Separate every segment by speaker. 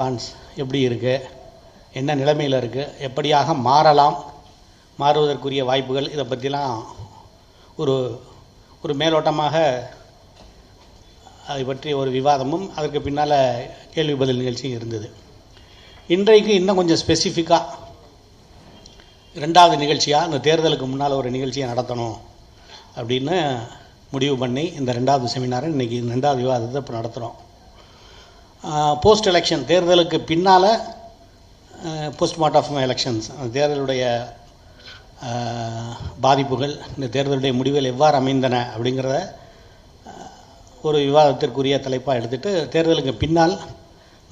Speaker 1: Response எப்படி இருக்குது, என்ன நிலைமையில் இருக்குது, எப்படியாக மாறலாம், மாறுவதற்குரிய வாய்ப்புகள், இதை பற்றிலாம் ஒரு ஒரு மேலோட்டமாக அதை பற்றி ஒரு விவாதமும் அதற்கு பின்னால் கேள்வி பதில் நிகழ்ச்சியும் இருந்தது. இன்றைக்கு இன்னும் கொஞ்சம் ஸ்பெசிஃபிக்காக ரெண்டாவது நிகழ்ச்சியாக இந்த தேர்தலுக்கு முன்னால் ஒரு நிகழ்ச்சியை நடத்தணும் அப்படின்னு முடிவு பண்ணி இந்த ரெண்டாவது செமினாரை இன்றைக்கி இந்த ரெண்டாவது விவாதத்தை இப்போ நடத்துகிறோம். போஸ்ட் எலெக்ஷன், தேர்தலுக்கு பின்னால் போஸ்ட்மார்ட்டம் ஆஃப் எலெக்ஷன்ஸ், அந்த தேர்தலுடைய பாதிப்புகள், இந்த தேர்தலுடைய முடிவுகள் எவ்வாறு அமைந்தன அப்படிங்கிறத ஒரு விவாதத்திற்குரிய தலைப்பாக எடுத்துகிட்டு தேர்தலுக்கு பின்னால்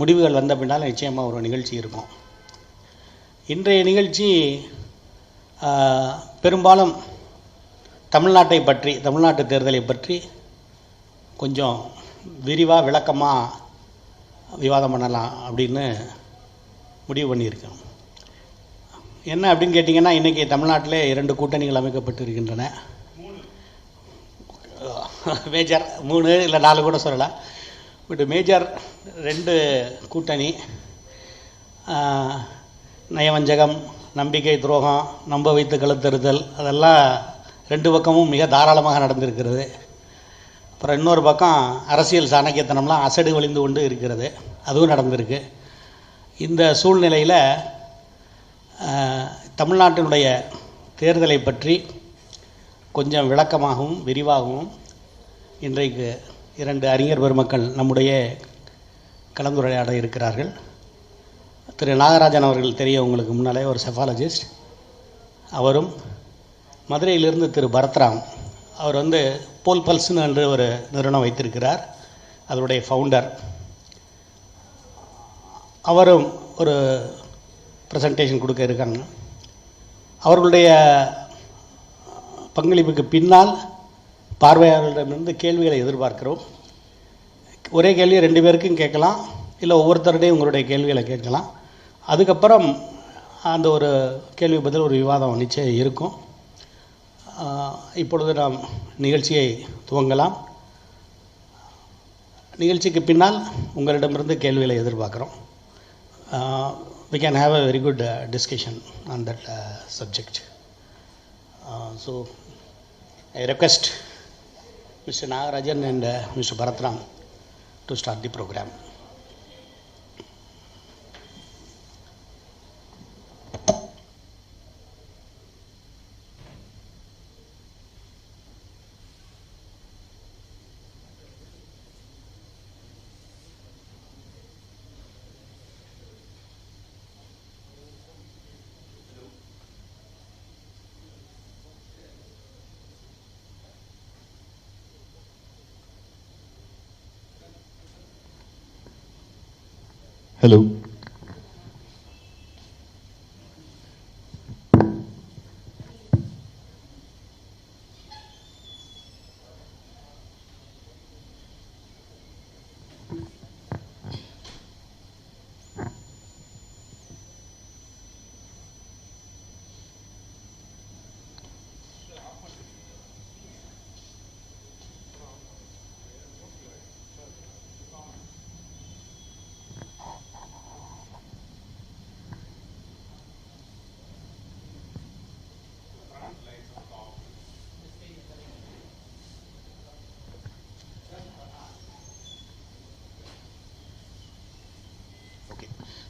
Speaker 1: முடிவுகள் வந்த பின்னால் நிச்சயமாக ஒரு நிகழ்ச்சி இருக்கும். இன்றைய நிகழ்ச்சி பெரும்பாலும் தமிழ்நாட்டை பற்றி, தமிழ்நாட்டு தேர்தலை பற்றி கொஞ்சம் விரிவாக விளக்கமாக விவாதம் பண்ணலாம் அப்படின்னு முடிவு பண்ணியிருக்கோம். என்ன அப்படின்னு கேட்டிங்கன்னா, இன்றைக்கி தமிழ்நாட்டிலே 2 கூட்டணிகள் அமைக்கப்பட்டு இருக்கின்றன. மேஜர் 3 இல்லை 4 கூட சொல்லலாம். பட் மேஜர் 2 கூட்டணி, நயவஞ்சகம், நம்பிக்கை துரோகம், நம்ப வைத்து கழுத்தறுத்தல், அதெல்லாம் 2 பக்கமும் மிக தாராளமாக நடந்திருக்கிறது. அப்புறம் இன்னொரு பக்கம் அரசியல் சாணக்கியத்தனம்லாம் அசடு வழிந்து கொண்டு இருக்கிறது, அதுவும் நடந்திருக்கு. இந்த சூழ்நிலையில் தமிழ்நாட்டினுடைய தேர்தலை பற்றி கொஞ்சம் விளக்கமாகவும் விரிவாகவும் இன்றைக்கு 2 அறிஞர் பெருமக்கள் நம்முடைய கலந்துரையாட இருக்கிறார்கள். திரு நாகராஜன் அவர்கள் தெரிய உங்களுக்கு முன்னாலே ஒரு செஃபாலஜிஸ்ட், அவரும் மதுரையிலிருந்து திரு பரத்ராம், அவர் போல் பல்ஸ்னு என்று ஒரு நிறுவனம் வைத்திருக்கிறார், அதனுடைய ஃபவுண்டர், அவரும் ஒரு ப்ரெசன்டேஷன் கொடுக்க இருக்காங்க. அவர்களுடைய பங்களிப்புக்கு பின்னால் பார்வையாளர்களிடமிருந்து கேள்விகளை எதிர்பார்க்கிறோம். ஒரே கேள்வி 2 பேருக்கும் கேட்கலாம், இல்லை ஒவ்வொருத்தருடையும் உங்களுடைய கேள்விகளை கேட்கலாம். அதுக்கப்புறம் அந்த ஒரு கேள்வி பதில் ஒரு விவாதம் நிச்சயம் இருக்கும். இப்பொழுது நாம் நிகழ்ச்சியை துவங்கலாம். நிகழ்ச்சிக்கு பின்னால் உங்களிடமிருந்து கேள்விகளை எதிர்பார்க்குறோம். We can have a very good discussion on that subject. So I request Mr. Nagarajan and Mr. Bharatram to start the program.
Speaker 2: Hello.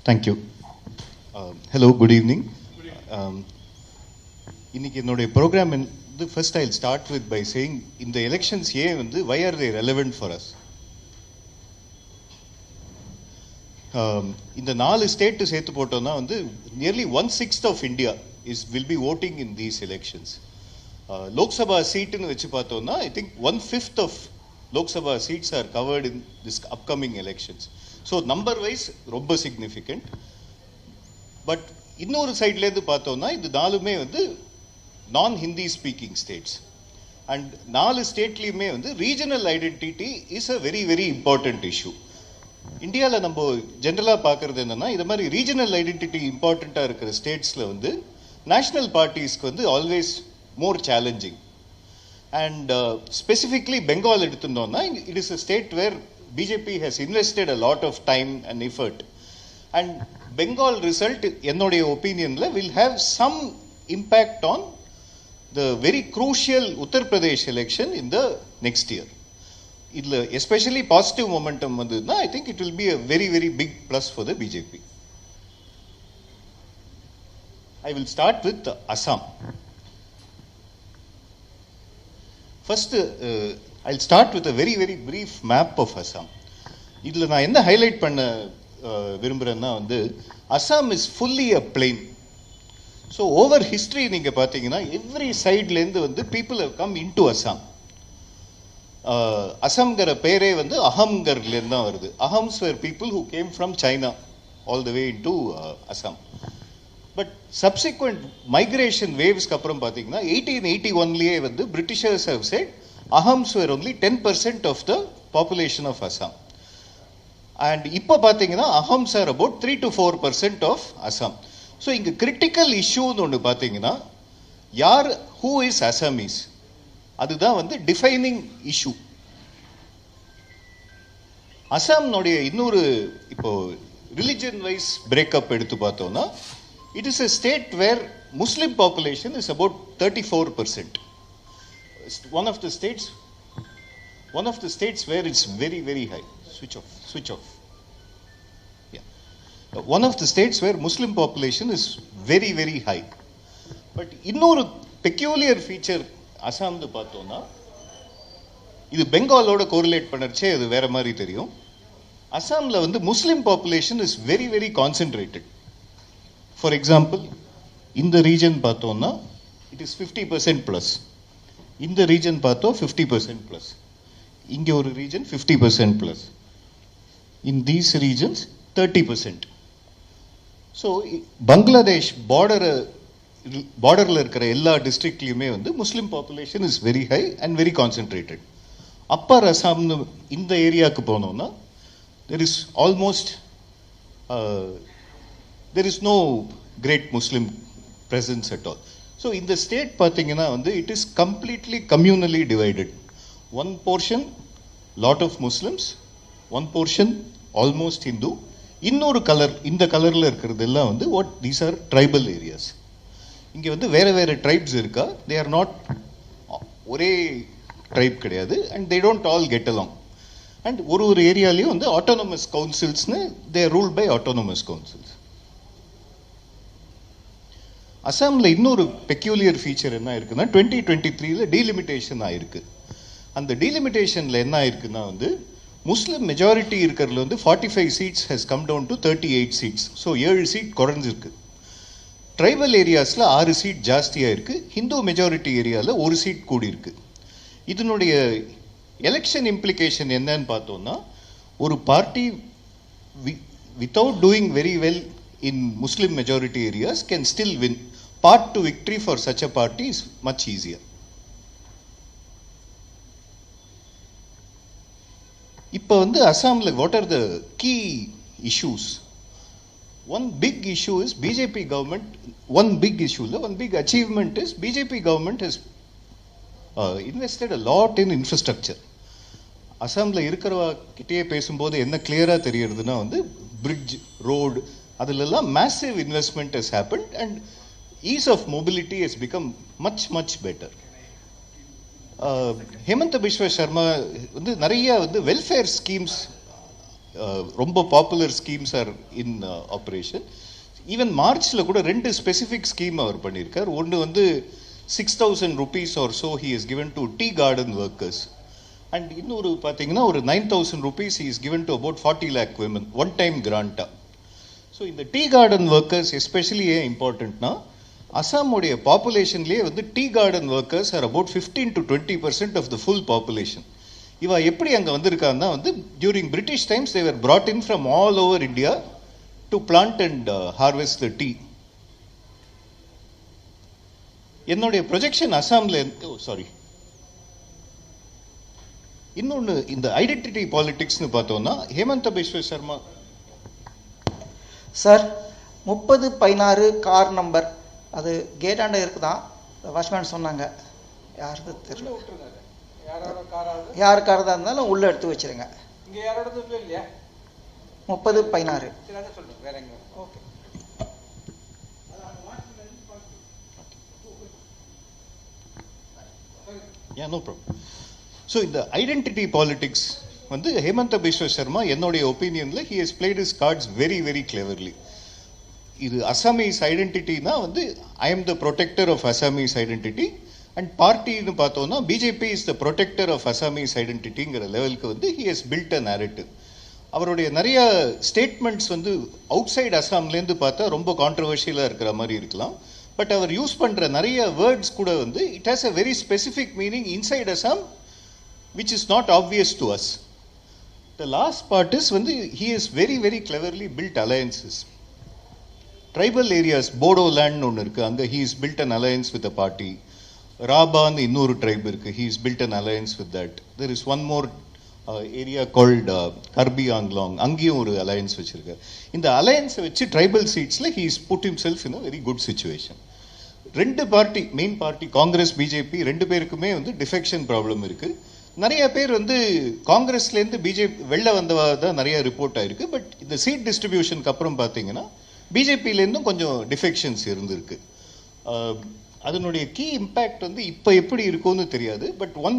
Speaker 2: Thank you. Hello, good evening. இன்னைக்கு என்னுடைய program first I'll start with by saying in the elections why are they relevant for us? இந்த 4 state சேர்த்து போட்டோம்னா nearly 1/6 of India will be voting in these elections. Lok Sabha சீட்னு வச்சு பார்த்தோம்னா I think 1/5 of Lok Sabha seats are covered in this upcoming elections. So number wise ரொம்ப significant. But இன்னொரு சைட்லேருந்து பார்த்தோம்னா இது 4மே non Hindi speaking states. And 4 ஸ்டேட்லேயுமே regional identity is a very very important issue. இந்தியாவில் நம்ம ஜென்ரலாக பார்க்குறது என்னென்னா, இது மாதிரி ரீஜனல் ஐடென்டிட்டி இம்பார்ட்டண்ட்டாக இருக்கிற ஸ்டேட்ஸில் நேஷ்னல் பார்ட்டிஸ்க்கு always more challenging. And specifically Bengal எடுத்துட்டோம்னா, it is a state where BJP has invested a lot of time and effort And Bengal result, என்னுடைய ஒப்பீனியன்ல, will have some impact on the very crucial Uttar Pradesh election in the next year. இதுல especially positive momentum வந்ததுன்னா I think it will be a very very big plus for the BJP. I will start with Assam. First, I'll start with a very very brief map of Assam. இதுல நான் என்ன highlight பண்ண விரும்புறேன்னா வந்து Assam is fully a plain. So over history நீங்க பாத்தீங்கன்னா every sideல இருந்து வந்து people have come into Assam. அசாம்ங்கிற பேரே வந்து அஹம்கர்ல இருந்து தான் வருது. அஹம்ஸ் were people who came from China all the way into Assam. But subsequent migration waves க்கு அப்புறம் பாத்தீங்கன்னா 1881லயே வந்து Britishers have said Ahams were only 10% of the population of Assam. And இப்போ பாத்தீங்கன்னா Ahams are about 3 to 4% of Assam. So இங்க critical issue ஒன்று பாத்தீங்கன்னா யார் who is Assamese, அதுதான் வந்து டிஃபைனிங் இஷ்யூ. அசாம்னுடைய இன்னொரு இப்போ ரிலிஜன் வைஸ் பிரேக்கப் எடுத்து பார்த்தோம்னா it is a state where Muslim population is about 34%. One of the states where it's very very high. Switch off. Yeah. One of the states where Muslim population is very very high. But இன்னொரு peculiar feature அசாம்னு பார்த்தோம்னா இது பெங்காலோட correlate பண்ணச்சே அது வேற மாதிரி தெரியும். அசாம்ல வந்து Muslim population is very very concentrated. For example இந்த ரீஜன் பார்த்தோம்னா இட் இஸ் 50% பிளஸ். இந்த ரீஜன் பார்த்தோம் 50% பிளஸ். இங்க ஒரு region 50% plus. In these regions 30%. So Bangladesh பார்டர்ல இருக்கிற எல்லா டிஸ்ட்ரிக்ட்லயுமே வந்து Muslim population is very high and very concentrated. Upper அசாம்னு இந்த ஏரியாவுக்கு போனோம்னா there is almost there is no great Muslim presence at all. So இந்த ஸ்டேட் பார்த்தீங்கன்னா வந்து it is completely communally divided. One portion lot of Muslims, one portion almost Hindu, இன்னொரு colour இந்த கலர்ல இருக்கிறது எல்லாம் வந்து what these are tribal areas. இங்கே வந்து வேற வேற ட்ரைப்ஸ் இருக்கா, தே ஆர் நாட் ஒரே ட்ரைப் கிடையாது and they don't all get along. And ஒரு ஏரியாலையும் வந்து ஆட்டோனமஸ் கவுன்சில்ஸ்னு they are ruled by autonomous councils. அசாமில் இன்னொரு பெக்யூலியர் ஃபீச்சர் என்ன இருக்குன்னா 2023 டீலிமிட்டேஷன் ஆயிருக்கு. அந்த டீலிமிட்டேஷனில் என்ன ஆயிருக்குன்னா வந்து முஸ்லிம் மெஜாரிட்டி இருக்கிறதுல வந்து 45 seats has come down to 38 seats. So 7 seat குறைஞ்சிருக்கு. ட்ரைபல் ஏரியாஸில் 6 சீட் ஜாஸ்தியாக இருக்குது. ஹிந்து மெஜாரிட்டி ஏரியாவில் 1 சீட் கூடி இருக்கு. இதனுடைய எலெக்ஷன் இம்ப்ளிகேஷன் என்னன்னு பார்த்தோம்னா ஒரு party without doing very well in Muslim majority areas can still win. Path to victory for such a party is much easier. இப்போ வந்து அசாமில் what are the key issues? One big issue is BJP government, one big achievement is BJP government has invested a lot in infrastructure. அசாமில் இருக்கிறவா கிட்டே பேசும்போது என்ன கிளியரா தெரியுதுன்னா வந்து பிரிட்ஜ், ரோடு, அதிலெல்லாம் massive investment has happened and ease of mobility has become much better. Himanta Biswa Sarma வந்து நிறைய வந்து வெல்ஃபேர் ஸ்கீம்ஸ், ரொம்ப popular schemes are in operation. Even மார்ச்ல கூட 2 ஸ்பெசிஃபிக் ஸ்கீம் அவர் பண்ணியிருக்கார். ஒன்று வந்து 6,000 rupees or so he is given to tea garden workers. And இன்னொரு பார்த்தீங்கன்னா ஒரு 9,000 rupees he is given to about 40 lakh women, one time grant. So இந்த tea garden workers especially ஏன் இம்பார்ட்டன்ட்னா அசாமுடைய பாப்புலேஷன்லேயே வந்து tea garden workers are about 15 to 20% of the full population. இவா எப்படி அங்கே வந்திருக்காங்கன்னா வந்து during British times they were brought in from all over India to plant and harvest the tea. என்னுடைய ப்ரொஜெக்ஷன் அசாம்ல இன்னொன்று இந்த ஐடென்டிட்டி பாலிடிக்ஸ்னு பார்த்தோம்னா Hemantha Biswa Sharma
Speaker 3: sir 3016 car number அது கேட்டாண்ட இருக்குதான், வாட்ச்மேன் சொன்னாங்க. யாருக்கு தெரியல, யார் காரதாக இருந்தாலும் உள்ளே எடுத்து வச்சிருங்க. 30-16. Okay.
Speaker 2: Yeah, no problem. So in the identity politics, வந்து ஹேமந்த பிஸ்வ சர்மா என்னுடைய ஒப்பீனியன்ல he has played his cards very very cleverly. இது அசாமீஸ் ஐடென்டிட்டினா வந்து I am the protector of Assamese identity and பார்ட்டின்னு பார்த்தோம்னா BJP is the protector of Assamese ஐடென்டிட்டிங்கிற லெவலுக்கு வந்து he has built a narrative. அவருடைய நிறைய ஸ்டேட்மெண்ட்ஸ் வந்து அவுட் சைடு அசாம்லேருந்து பார்த்தா ரொம்ப கான்ட்ரவர்ஷியலாக இருக்கிற மாதிரி இருக்கலாம். பட் அவர் யூஸ் பண்ணுற நிறைய வேர்ட்ஸ் கூட வந்து it has a very specific meaning inside Assam which is not obvious to us. The last part is வந்து he has very very cleverly built alliances. Tribal areas, Bodo land ஒன்று இருக்கு, அங்கே he has built an alliance with a party. ராபான்னு இன்னொரு try இருக்கு, he has built an alliance with that. There is one more area called Karbi Anglong, அங்கேயும் ஒரு alliance வச்சிருக்காரு. இந்த அலையன்ஸை வச்சு tribal சீட்ஸில் he has put himself in a very good situation. ரெண்டு party, main party Congress BJP ரெண்டு பேருக்குமே வந்து டிஃபெக்ஷன் ப்ராப்ளம் இருக்கு. நிறைய பேர் வந்து காங்கிரஸ்லேருந்து பிஜேபி வெளில வந்தவா தான் நிறைய ரிப்போர்ட் ஆயிருக்கு. பட் இந்த சீட் டிஸ்ட்ரிபியூஷனுக்கு அப்புறம் பார்த்தீங்கன்னா பிஜேபியிலேருந்தும் கொஞ்சம் டிஃபெக்ஷன்ஸ் இருந்திருக்கு. அதனுடைய கீ இம்பேக்ட் வந்து இப்போ எப்படி இருக்கும்னு தெரியாது. But one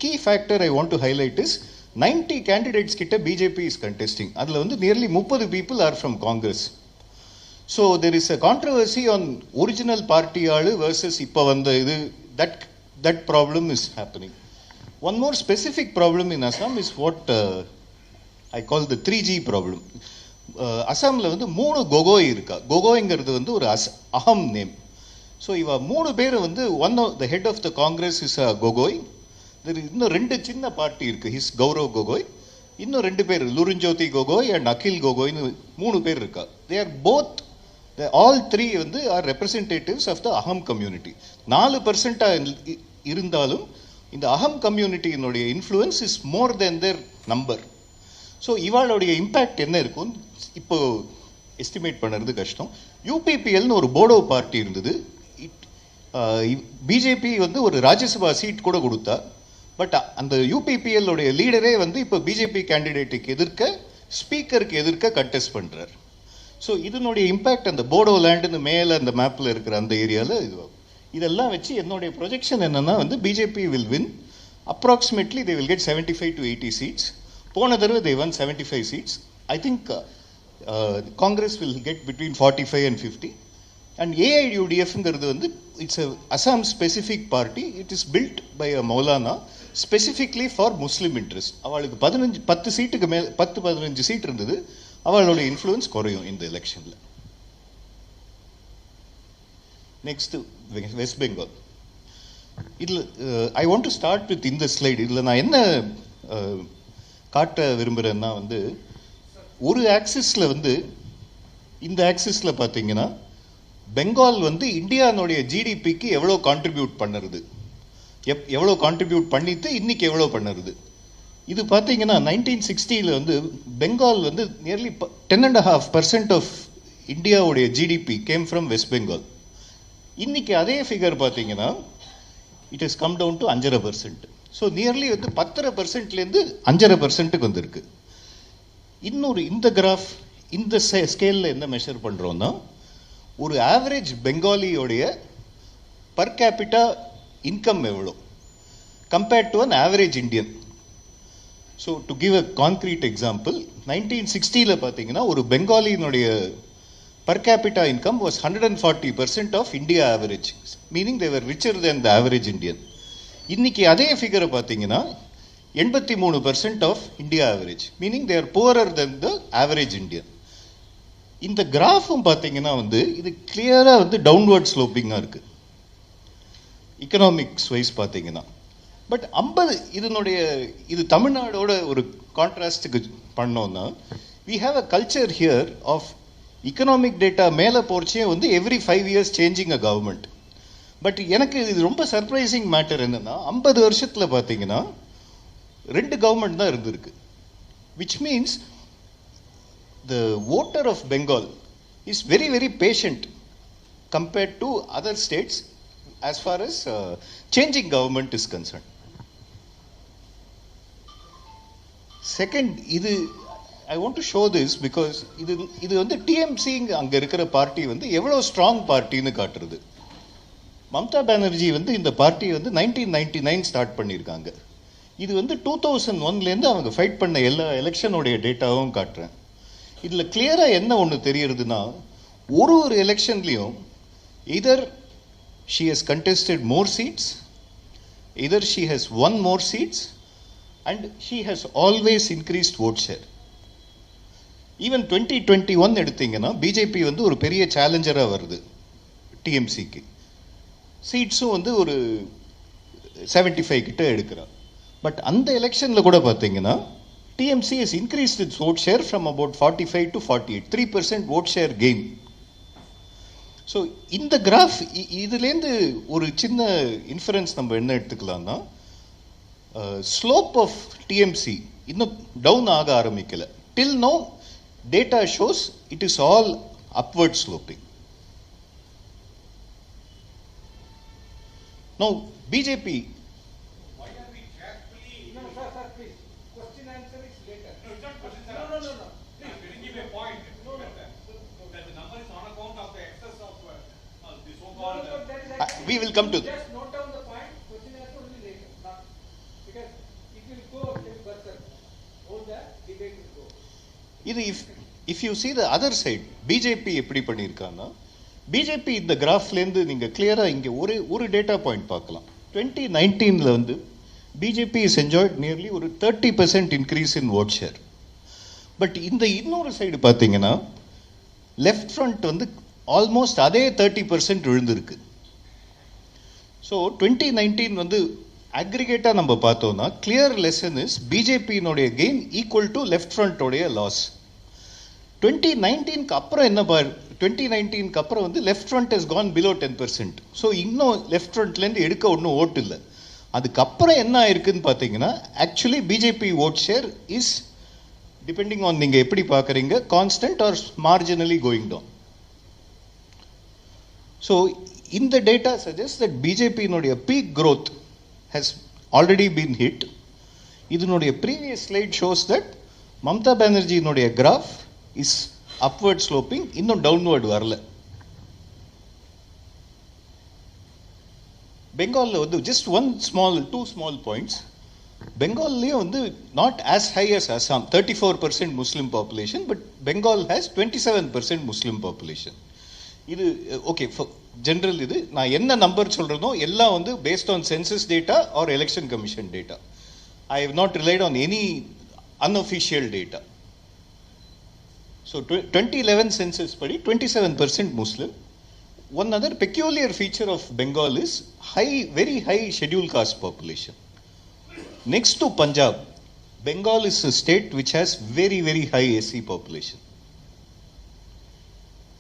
Speaker 2: key factor I want to highlight is 90 candidates கிட்ட பிஜேபி இஸ் கண்டெஸ்டிங். அதில் வந்து nearly 30 people are from Congress. So there is a controversy on original party ஆளு வர்சஸ் இப்போ வந்த இது. That problem is happening. One more specific problem in Assam is what I call the 3G problem. அசாமில் வந்து 3 கோகோய் இருக்கா. கோகோய்ங்கிறது வந்து ஒரு அஹம் name. So இவ 3 பேர் வந்து one of the head of the Congress is a Gogoi. இன்னும் 2 சின்ன பார்ட்டி இருக்கு, ஹிஸ் கௌரவ் கோகோய். இன்னும் 2 பேர் லுருஞ்சோதி கோகோய் அண்ட் அகில் கோகோய்னு 3 பேர் இருக்கா. தே ஆர் போத், ஆல் 3 வந்து are representatives of the Ahom community. 4% இருந்தாலும் இந்த அஹம் கம்யூனிட்டியினுடைய influence is more than their number. So இவாளுடைய இம்பேக்ட் என்ன இருக்கும் இப்போ எஸ்டிமேட் பண்ணுறது கஷ்டம். யூபிபிஎல்னு ஒரு போடோ பார்ட்டி இருந்தது. பிஜேபி வந்து ஒரு ராஜ்யசபா சீட் கூட கொடுத்தா. பட் அந்த யூபிபிஎல் உடைய லீடரே வந்து இப்போ பிஜேபி கேண்டிடேட்டுக்கு எதிர்க்க, ஸ்பீக்கருக்கு எதிர்க்க கண்டெஸ்ட் பண்ணுறார். ஸோ இதனுடைய இம்பேக்ட் அந்த போடோ லேண்டுன்னு மேலே அந்த மேப்பில் இருக்கிற அந்த ஏரியாவில் இதுவாகும். இதெல்லாம் வச்சு என்னுடைய ப்ரொஜெக்ஷன் என்னன்னா வந்து BJP will win approximately they will get 75 to 80 seats. போன தடவை they won 75 seats. I think Congress will get between 45 and 50. And ஏஐயுடிஎஃப்ங்கிறது வந்து it's Assam specific party. It is built by a மௌலானா ஸ்பெசிஃபிக்லி ஃபார் முஸ்லீம் இன்ட்ரெஸ்ட். அவளுக்கு 10 சீட்டுக்கு மேல் 10-15 seat இருந்தது. அவளோட இன்ஃப்ளூயன்ஸ் குறையும் இந்த எலெக்ஷனில். நெக்ஸ்ட் வெஸ்ட் பெங்கால். இதில் I want to start with இந்த ஸ்லைடு. இதில் நான் என்ன காட்ட விரும்புகிறேன்னா வந்து ஒரு ஆக்சிஸில் வந்து இந்த ஆக்சிஸில் பார்த்தீங்கன்னா பெங்கால் வந்து இந்தியானுடைய ஜிடிபிக்கு எவ்வளோ கான்ட்ரிபியூட் பண்ணுறது, எவ்வளோ கான்ட்ரிபியூட் பண்ணிட்டு இன்னைக்கு எவ்வளோ பண்ணுறது. இது பார்த்தீங்கன்னா 1960 வந்து பெங்கால் வந்து நியர்லி 10.5% ஆஃப் இந்தியாவுடைய GDP came from West Bengal. இன்னைக்கு அதே ஃபிகர் பார்த்தீங்கன்னா it is come down to 5.5%. So nearly வந்து 10%லேருந்து 5.5%க்கு வந்திருக்கு. இன்னொரு இந்த கிராஃப் இந்த ஸ்கேலில் என்ன மெஷர் பண்ணுறோன்னா ஒரு ஆவரேஜ் பெங்காலியோடைய பர் கேபிட்டா இன்கம் எவ்வளோ compared to an average Indian. So to give a concrete example, 1960 பார்த்தீங்கன்னா ஒரு பெங்காலியினுடைய per capita income was 140% of India average, meaning they were richer than the average Indian. இன்னைக்கு அதே ஃபிகரை பார்த்தீங்கன்னா 83% of India average, meaning they are poorer than the average Indian. இந்த கிராஃபும் பார்த்தீங்கன்னா வந்து இது கிளியராக வந்து டவுன்வர்ட் ஸ்லோப்பிங்காக இருக்குது எக்கனாமிக்ஸ் வைஸ் பார்த்தீங்கன்னா. பட் 50 இது தமிழ்நாடோட ஒரு கான்ட்ராஸ்டுக்கு பண்ணோம்னா we have a culture here of economic data மேலே போர்ச்சே வந்து every 5 years changing a government. But எனக்கு இது ரொம்ப சர்ப்ரைசிங் மேட்டர் என்னன்னா 50 வருஷத்தில் பார்த்தீங்கன்னா 2 கவர்மெண்ட் தான் இருந்திருக்கு. Which means the voter of Bengal is very very patient compared to other states as far as changing government is concerned. Second, இது I want to show this because இது வந்து TMC அங்க இருக்கிற பார்ட்டி வந்து எவ்வளவு strong பார்ட்டின்னு காட்டுறது. மம்தா பானர்ஜி வந்து இந்த பார்ட்டி வந்து 1999 ஸ்டார்ட் பண்ணியிருக்காங்க. இது வந்து 2001லேருந்து அவங்க ஃபைட் பண்ண எல்லா எலெக்ஷனுடைய டேட்டாவும் காட்டுறேன். இதில் கிளியராக என்ன ஒன்று தெரியறதுன்னா, ஒரு எலெக்ஷன்லையும் either she has contested more seats, either she has won more seats, and she has always increased vote share. Even 2021 எடுத்தீங்கன்னா பிஜேபி வந்து ஒரு பெரிய சேலஞ்சராக வருது டிஎம்சிக்கு. சீட்ஸும் வந்து ஒரு 75 கிட்ட எடுக்கிறார். பட் அந்த எலெக்ஷனில் கூட பார்த்தீங்கன்னா TMC has increased its vote share from about 45 to 48, 3% vote share gain. So இந்த கிராஃப் இதுலேருந்து ஒரு சின்ன இன்ஃபரன்ஸ் நம்ம என்ன எடுத்துக்கலாம்னா, ஸ்லோப் ஆஃப் டிஎம்சி இன்னும் டவுன் ஆக ஆரம்பிக்கல. Till no data shows it is all upward sloping. No BJP. We will come to that.
Speaker 4: Just note down the point. Question answer only later, not because it will go till further. All the debate will go.
Speaker 2: இது if you see the other side, BJP எப்படி பண்ணியிருக்காங்கன்னா, BJP இந்த கிராஃப்லேருந்து நீங்கள் கிளியராக இங்கே ஒரு data point பார்க்கலாம். 2019 வந்து பிஜேபி இஸ் என்ஜாய்ட் நியர்லி ஒரு 30% increase in vote share. But இந்த இன்னொரு சைடு பார்த்தீங்கன்னா லெஃப்ட் ஃப்ரண்ட் வந்து ஆல்மோஸ்ட் அதே 30% விழுந்திருக்கு. ஸோ 2019 வந்து அக்ரிகேட்டாக நம்ம பார்த்தோம்னா கிளியர் லெசன் இஸ் பிஜேபியினுடைய கெயின் ஈக்குவல் டு லெஃப்ட் ஃப்ரண்ட்டோடைய லாஸ். 2019க்கு அப்புறம் என்ன 2019க்கு அப்புறம் வந்து left front has gone below 10%. So இன்னும் லெஃப்ட் ஃப்ரண்ட்லேருந்து எடுக்க ஒன்றும் ஓட்டு இல்லை. அதுக்கப்புறம் என்ன ஆயிருக்குன்னு பார்த்தீங்கன்னா actually BJP vote share is depending on நீங்கள் எப்படி பார்க்குறீங்க, constant or marginally going down. So இந்த டேட்டா சஜஸ்ட் தட் பிஜேபியினுடைய peak growth has already been hit. இதனுடைய previous slide shows that Mamata பானர்ஜியினுடைய கிராஃப் இஸ் அப்வர்ட் ஸ்லோப்பிங், இன்னும் டவுன்வர்ட் வரல. பெங்காலில் வந்து ஜஸ்ட் two small points. பெங்கால்லேயும் வந்து not as high as Assam, 34% Muslim population, but Bengal has 27% Muslim population. இது okay general. இது நான் என்ன நம்பர் சொல்றதோ எல்லாம் வந்து based on census data or election commission data. I have not relied on any unofficial data. So 2011 census படி 27% Muslim. One other peculiar feature of Bengal is very high schedule caste population. Next to Punjab, Bengal is a state which has very very high SC population.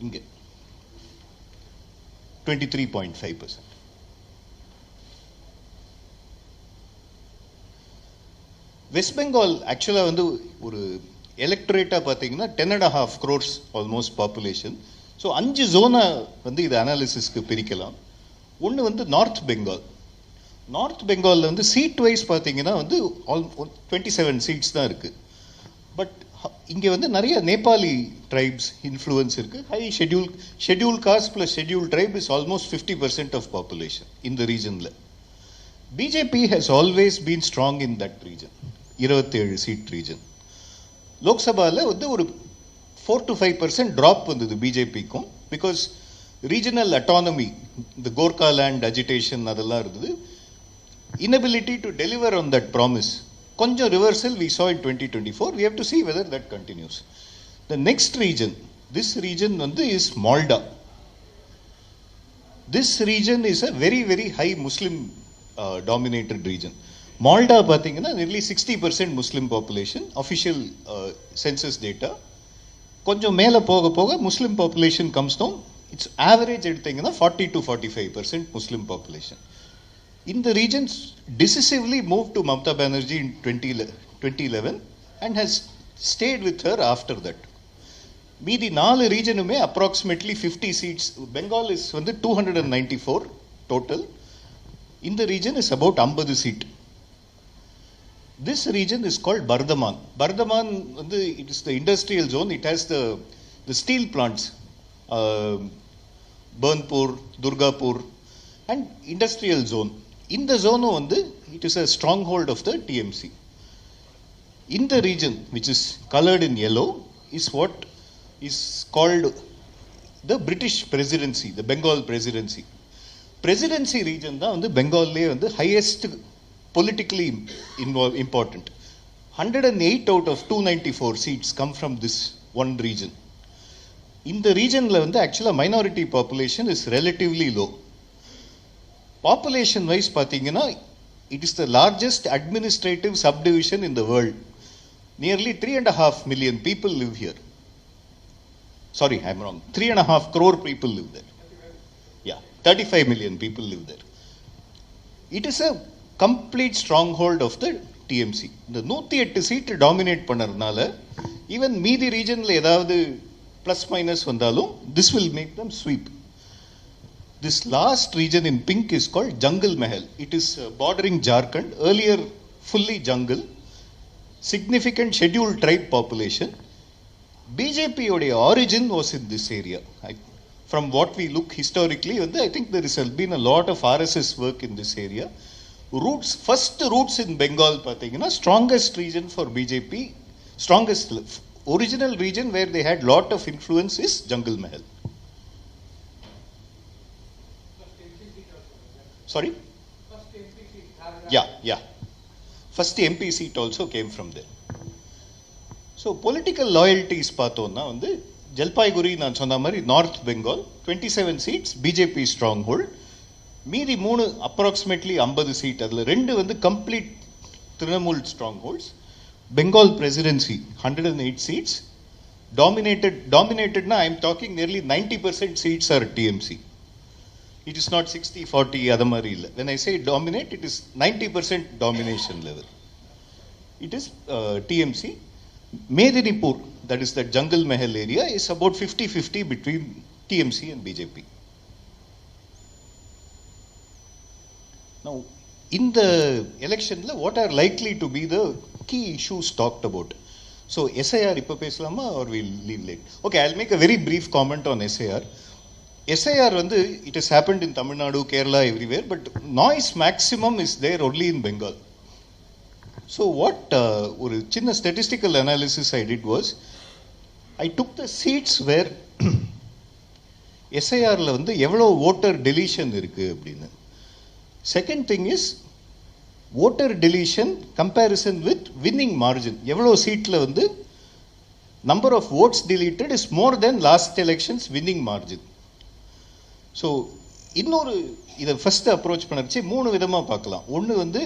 Speaker 2: இங்கே 23.5%. West Bengal ஆக்சுவலாக வந்து ஒரு எலக்ட்ரேட்டாக பார்த்தீங்கன்னா 10.5 crores almost population. So 5 ஜோனை வந்து இது அனாலிசிஸ்க்கு பிரிக்கலாம். ஒன்று வந்து நார்த் பெங்கால். நார்த் பெங்காலில் வந்து சீட் வைஸ் பார்த்தீங்கன்னா வந்து 27 சீட்ஸ் தான் இருக்குது. பட் இங்கே வந்து நிறைய நேபாளி ட்ரைப்ஸ் இன்ஃப்ளூயன்ஸ் இருக்குது. High schedule caste plus schedule tribe is almost 50% of population இந்த ரீஜனில். BJP has always been strong in that region, 27 சீட் ரீஜன். லோக்சபாவில் வந்து ஒரு 4 to 5% ட்ராப் வந்தது பிஜேபிக்கும். பிகாஸ் ரீஜனல் அட்டானமி, இந்த கோர்கா லேண்ட் அஜிடேஷன் அதெல்லாம் இருந்தது. inability to deliver on that promise. Konja reversal we saw in 2024. We have to see whether that continues. The next region, this region is Malda. This region is a very very high Muslim dominated region. Malda pathina nearly 60% Muslim population, official census data. Konja mela poga poga Muslim population comes down. Its average eduthinga 40 to 45% Muslim population. In the regions decisively moved to Mamta Banerjee in 2011 and has stayed with her after that. மீதி 4 ரீஜனுமே approximately 50 seats. Bengal is வந்து 294 total. இந்த region is about 50 seat. This region is called Bardhaman. Bardhaman, it is the industrial zone. It has the steel plants, Burnpur, Durgapur, and industrial zone. In the zone, it is a stronghold of the TMC. In the region, which is colored in yellow, is what is called the British Presidency, the Bengal Presidency. Presidency region தான் Bengal highest politically important. 108 out of 294 seats come from this one region. In the region, actually minority population is relatively low. Population wise, it is the largest administrative subdivision in the world. Nearly 3.5 million people live here. Sorry, I'm wrong. 3.5 crore people live there. Yeah, 35 million people live there. It is a complete stronghold of the TMC. The 108 seat dominate பண்ணறனால even மீதி regionல ஏதாவது plus minus வந்தாலும் this will make them sweep. This last region in pink is called Jungle Mahal. It is bordering Jharkhand, earlier fully jungle, significant scheduled tribe population. BJP oda origin was in this area. From what we look historically, I think there has been a lot of RSS work in this area. First roots in Bengal, strongest region for BJP, strongest original region where they had lot of influence is Jungle Mahal. Sorry? Yeah. First MP seat also came from there. So political loyalties பார்த்தோம்னா ஜல்பாய்குரி நான் சொன்ன மாதிரி north Bengal 27 seats BJP stronghold. மீதி 3 approximately 50 seat. அதில் 2 complete Trinamool strongholds. Bengal presidency 108 seats. Dominated na I am talking nearly 90% seats are TMC. It is not 60-40 adha mari illa. When I say dominate, it is 90% domination level. It is TMC. Medinipur, that is the Jungle Mahal area, is about 50-50 between TMC and BJP. Now, in the election, what are likely to be the key issues talked about? So, SIR ipa pesalama or we'll leave late? Okay, I'll make a very brief comment on SIR. SIR it has happened in Tamil Nadu, Kerala, everywhere, but noise maximum is there only in Bengal. So what ஒரு சின்ன statistical analysis I did was, I took the seats where SIRல எவ்வளோ voter deletion இருக்கு அப்படின்னு. Second thing is voter deletion comparison with winning margin. எவ்வளோ சீட்ல number of votes deleted is more than last election's winning margin. So இன்னொரு இதை first approach பண்ணச்சு 3 விதமாக பார்க்கலாம். ஒன்று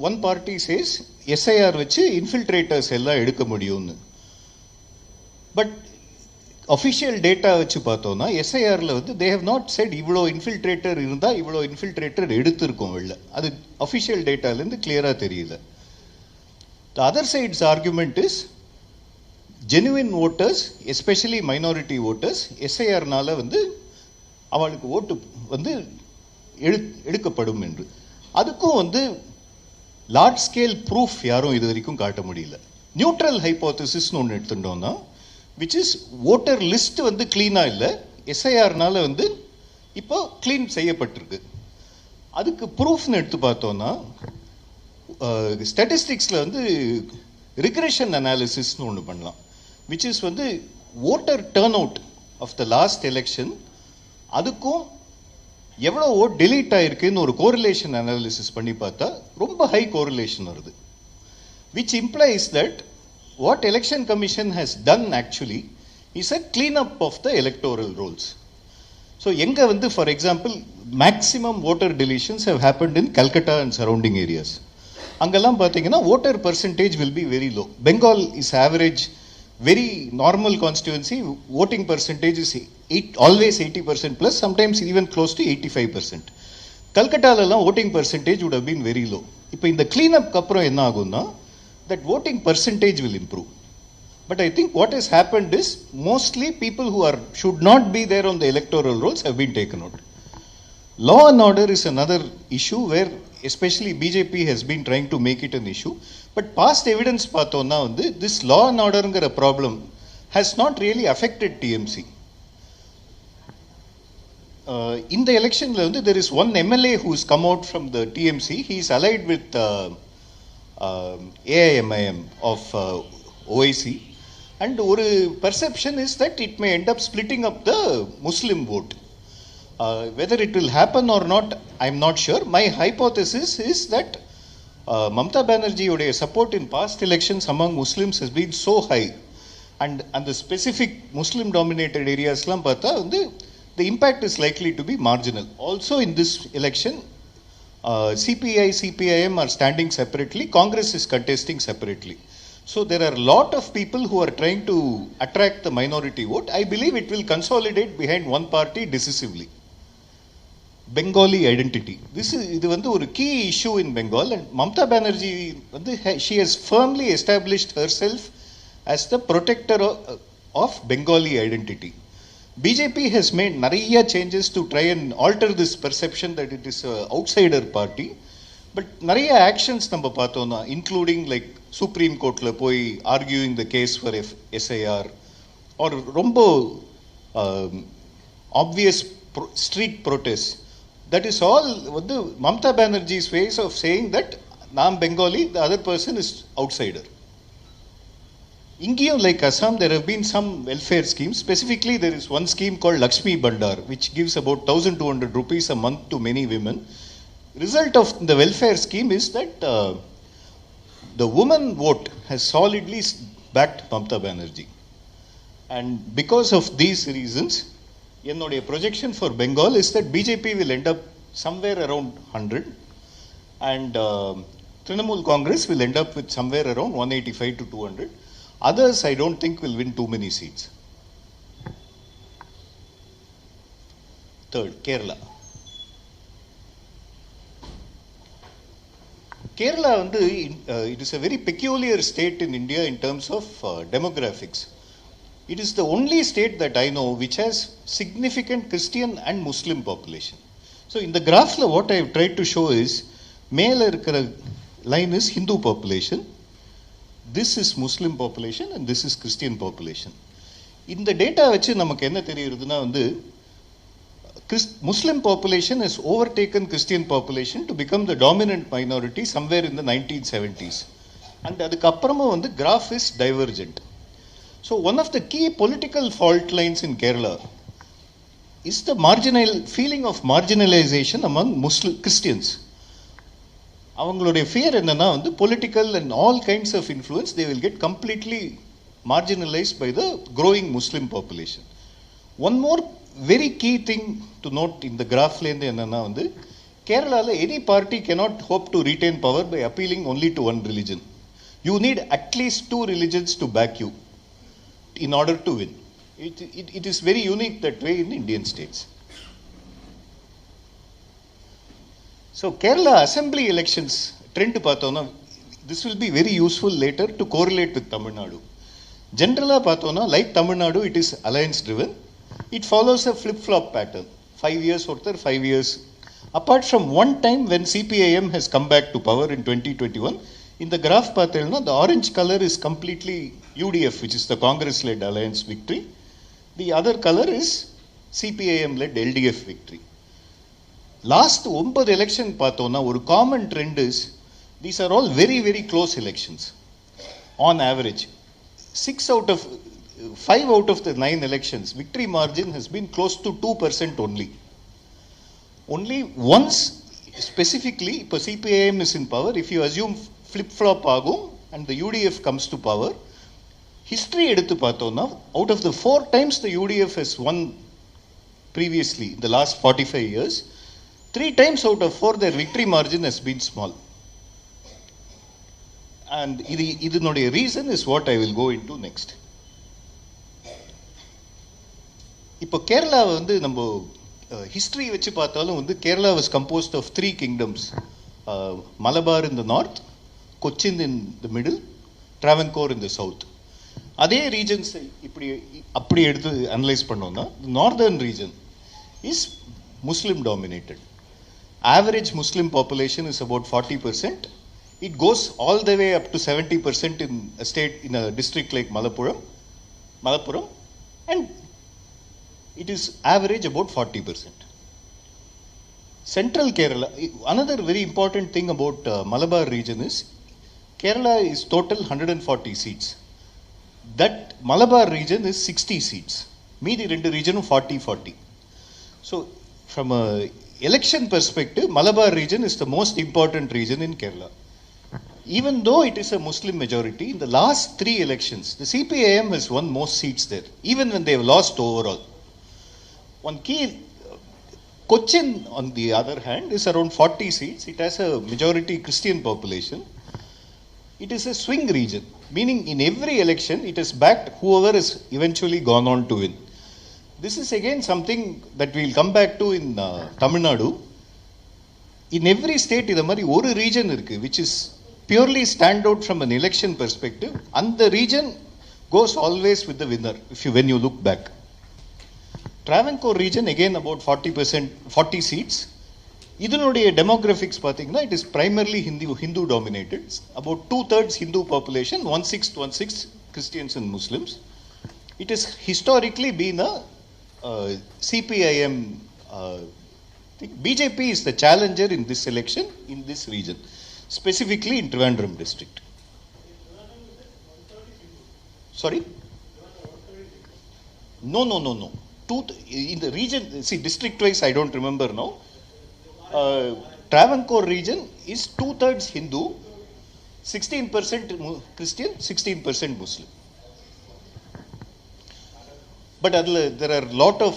Speaker 2: ஒன் பார்ட்டி சேஸ் SIR வச்சு இன்ஃபில்ட்ரேட்டர்ஸ் எல்லாம் எடுக்க முடியும்னு. பட் அஃபிஷியல் டேட்டா வச்சு பார்த்தோம்னா SIRல தே ஹவ் நாட் செட் இவ்வளோ இன்ஃபில்ட்ரேட்டர் இருந்தால் இவ்வளோ இன்ஃபில்ட்ரேட்டர் எடுத்திருக்கோம் வெளில. அது அஃபிஷியல் டேட்டாலேருந்து கிளியராக தெரியல. The other side's argument is genuine voters, especially minority voters, SIRனால அவளுக்கு ஓட்டு எடுக்கப்படும் என்று. அதுக்கும் லார்ஜ் ஸ்கேல் ப்ரூஃப் யாரும் இது வரைக்கும் காட்ட முடியல. நியூட்ரல் ஹைபோதசிஸ்னு ஒன்று எடுத்துட்டோம்னா, விச் இஸ் ஓட்டர் லிஸ்ட் கிளீனா இல்லை, SIRனால இப்போ கிளீன் செய்யப்பட்டிருக்கு. அதுக்கு ப்ரூஃப்னு எடுத்து பார்த்தோம்னா, ஸ்டாட்டிஸ்டிக்ஸ்ல ரிக்ரெஷன் அனாலிசிஸ்னு ஒன்று பண்ணலாம். which is voter turnout of the last election, அதுக்கும் எவ்வளோ ஓட் delete ஆயிருக்குன்னு ஒரு கோரிலேஷன் அனாலிசிஸ் பண்ணி பார்த்தா ரொம்ப ஹை கோரிலேஷன் வருது. which implies that what election commission has done actually is a clean up of the electoral rolls. so எங்க for example maximum voter deletions have happened in Calcutta and surrounding areas. அங்கெல்லாம் பார்த்தீங்கன்னா voter percentage will be very low. Bengal is average, very normal constituency, voting percentage is always 80% plus, sometimes even close to 85%. Calcutta voting percentage would have been very low. இப்போ இந்த clean up அப்புறம் என்ன ஆகும்னா, that voting percentage will improve. But I think what has happened is mostly people who should not be there on the electoral rolls have been taken out. Law and order is another issue where especially BJP has been trying to make it an issue. But past evidence பார்த்தோம்னா வந்து this law and orderங்கிற problem has not really affected TMC. In the election, there is one MLA who has come out from the TMC. He is allied with AIMIM of OIC. And one perception is that it may end up splitting up the Muslim vote. Whether it will happen or not, I am not sure. My hypothesis is that Mamata Banerjee's support in past elections among Muslims has been so high. And the specific Muslim dominated areas, the impact is likely to be marginal. Also in this election, CPI, CPIM are standing separately, Congress is contesting separately. So there are a lot of people who are trying to attract the minority vote. I believe it will consolidate behind one party decisively. Bengali identity. This is a key issue in Bengal, and Mamata Banerjee, she has firmly established herself as the protector of Bengali identity. BJP has made nariya changes to try and alter this perception that it is an outsider party. But nariya actions நம்ம பார்த்தோம்னா, including like Supreme Courtல போய் arguing the case for SIR or ரொம்ப obvious street protests. That is all Mamata Banerjee's ways of saying that I'm Bengali, the other person is outsider. Ingiyum, like Assam, there have been some welfare schemes. Specifically, there is one scheme called Lakshmi Bandar, which gives about 1,200 rupees a month to many women. Result of the welfare scheme is that the woman vote has solidly backed Mamata Banerjee. And because of these reasons, என்னுடைய projection for Bengal is that BJP will end up somewhere around 100 and Trinamool Congress will end up with somewhere around 185 to 200. Others I don't think will win too many seats. Third, Kerala. Kerala, it is a very peculiar state in India in terms of demographics. It is the only state that I know which has significant Christian and Muslim population. So in the graph, what I have tried to show is, male line is Hindu population, this is Muslim population and this is Christian population. In the data வச்சு நமக்கு என்ன தெரியுதுன்னா Muslim population has overtaken Christian population to become the dominant minority somewhere in the 1970s. And அதுக்கு அப்புறமா graph is divergent. So one of the key political fault lines in Kerala is the feeling of marginalization among Muslim Christians. அவங்களுடைய fear என்னன்னா political and all kinds of influence, they will get completely marginalized by the growing Muslim population. One more very key thing to note in the graph ல என்னன்னா Kerala any party cannot hope to retain power by appealing only to one religion. You need at least two religions to back you in order to win. It is very unique that way in Indian states. So Kerala assembly elections trend பார்த்தோம்னா, this will be very useful later to correlate with Tamil Nadu. Generally பார்த்தோம்னா, like Tamil Nadu, it is alliance driven. It follows a flip-flop pattern. 5 years or 5 years. Apart from one time when CPIM has come back to power in 2021, in the graph பார்த்தோம்னா, the orange color is completely UDF, which is the Congress-led alliance victory. The other color is CPIM-led LDF victory. Last 9 election பார்த்தோம்னா, ஒரு common trend is, these are all very, very close elections. On average, 5 out of the 9 elections, victory margin has been close to 2% only. Only once, specifically, if CPIM is in power, if you assume flip-flop ஆகும் and the UDF comes to power, history எடுத்து பார்த்தோம்னா, out of the 4 times the UDF has won previously, in the last 45 years, 3 times out of 4 their victory margin has been small. And இதனுடைய reason is what I will go into next. இப்போ கேரளா நம்ம history வச்சு பார்த்தாலும் Kerala was composed of 3 kingdoms. Malabar in the north, Cochin in the middle, Travancore in the south. அதே regions அப்படி எடுத்து analyse பண்ணோம்னா, the northern region is Muslim dominated. Average Muslim population is about 40%. It goes all the way up to 70% in a state, in a district like Malappuram, and it is average about 40%. Central Kerala, another very important thing about Malabar region is Kerala is total 140 seats. That Malabar region is 60 seats. மீதி ரெண்டு regionum 40-40. So from a election perspective, Malabar region is the most important region in Kerala. Even though it is a Muslim majority, in the last 3 elections, the CPIM has won most seats there, even when they have lost overall. One key, Cochin, on the other hand, is around 40 seats. It has a majority Christian population. It is a swing region, meaning in every election, it has backed whoever has eventually gone on to win. This is again something that we will come back to in Tamil Nadu. In every state, idha mari oru region irukku, which is purely stand out from an election perspective, and the region goes always with the winner when you look back. Travancore region, again about 40%, 40 seats. இதனுடைய demographics பார்த்தீங்கன்னா it is primarily Hindu dominated. About 2/3 Hindu population, 1/6 Christians and Muslims. It has historically been a CPIM thing. BJP is the challenger in this election in this region, specifically in Trivandrum district. Sorry? No. In the region, see, district wise, I don't remember now. Travancore region is 2/3 Hindu, 16% Christian, 16% Muslim. But there are lot of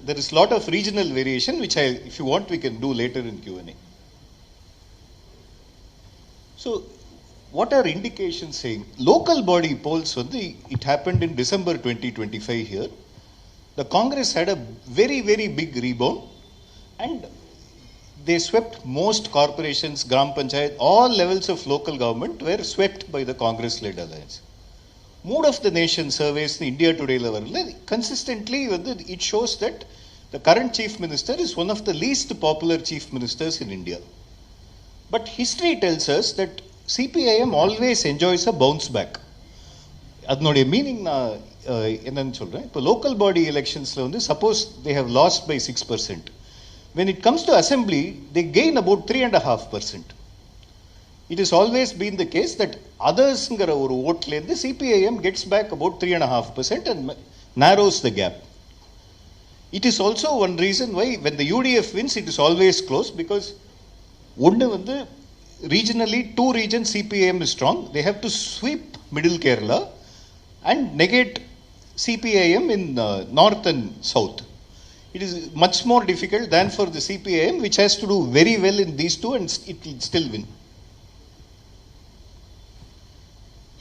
Speaker 2: there is lot of regional variation, which if you want, we can do later in Q&A. So, what are indications saying? Local body polls, it happened in December 2025 here. The Congress had a very, very big rebound, and they swept most corporations, Gram Panchayat, all levels of local government were swept by the Congress-led alliance. Mood of the nation surveys in India Today level, consistently it shows that the current chief minister is one of the least popular chief ministers in India. But history tells us that CPIM always enjoys a bounce back. அதனுடைய meaning நான் என்னன்னு சொல்றேன். இப்போ local body எலெக்ஷன்ஸ்ல suppose they have lost by 6%. When it comes to assembly, they gain about 3.5%. It has always been the case that othersங்கிற ஒரு ஓட்லேருந்து CPIM gets back about 3.5% and narrows the gap. It is also one reason why when the UDF wins, it is always close, because ஒன்று regionally, 2 regions CPIM is strong. They have to sweep middle Kerala and negate CPIM in north and south. It is much more difficult than for the CPIM, which has to do very well in these two and it will still win.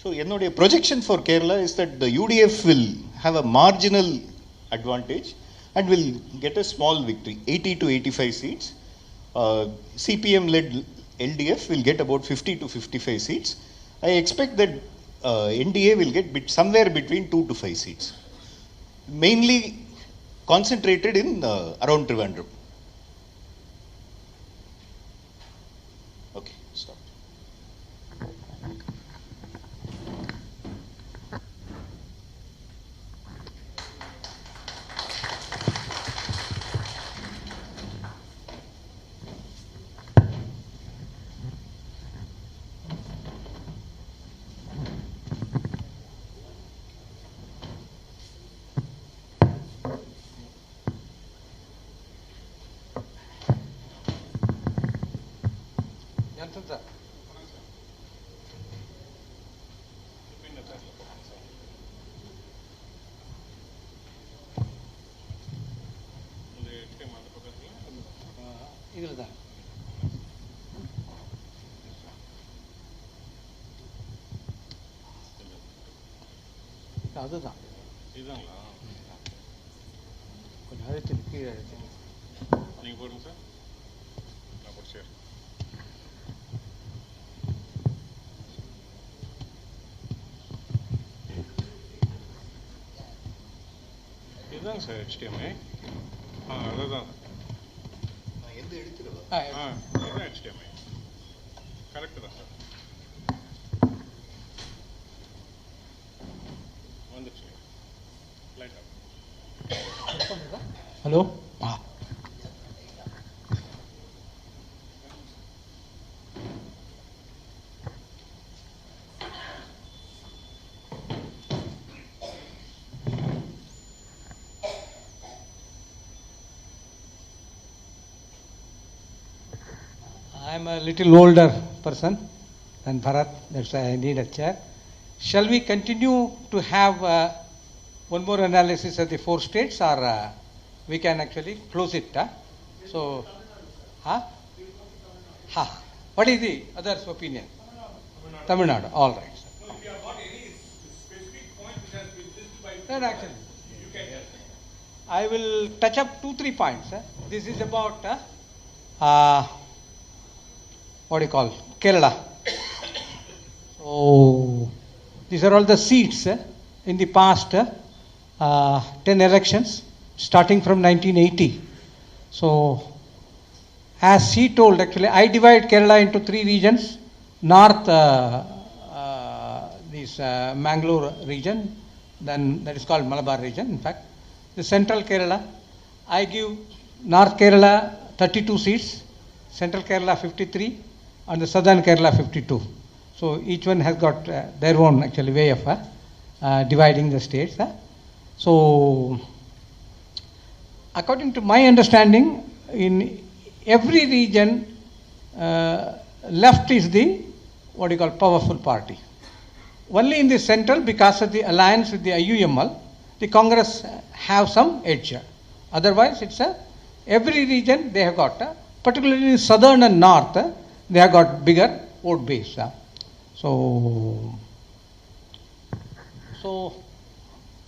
Speaker 2: So, என்னுடைய projection for Kerala is that the UDF will have a marginal advantage and will get a small victory, 80 to 85 seats. CPM-led LDF will get about 50 to 55 seats. I expect that NDA will get somewhere between 2 to 5 seats. Mainly concentrated in around Trivandrum. Okay, stop.
Speaker 1: இதில் தான் அதுதான்
Speaker 5: இதுதாங்களா?
Speaker 1: கொஞ்சம் அழுத்தி கீழே அழுத்தி
Speaker 5: நீங்கள் போடுங்க sir, நான் படிச்சேன்.
Speaker 1: இது
Speaker 5: இதுதாங்க சார் HDMI. அதுதான்.
Speaker 2: எந்த எடுத்துருவா
Speaker 5: இதுதான் HDMI. கரெக்டு தான் சார். வந்துச்சு. Light off.
Speaker 1: Hello
Speaker 4: I am a little older person than Bharat, that's why I need a chair. Shall we continue to have one more analysis of the 4 states, or we can actually close it? So, what is the other's opinion? Tamil Nadu, all right. Sir.
Speaker 5: No, if you have got any specific point which has been listed by
Speaker 4: Then actually,
Speaker 5: you can tell.
Speaker 4: I will touch up 2-3 points. This is about what do you call Kerala. So these are all the seats in the past 10 elections starting from 1980. So as he told, actually I divide Kerala into 3 regions. North this Mangalore region, then that is called Malabar region in fact. The central Kerala, I give North Kerala 32 seats, Central Kerala 53, and the Southern Kerala 52. So each one has got their own actually way of dividing the states. So according to my understanding, in every region, left is the what you call powerful party. Only in the central, because of the alliance with the IUML, the Congress have some edge. Otherwise, it's every region they have got, particularly in southern and north, they have got bigger vote base. So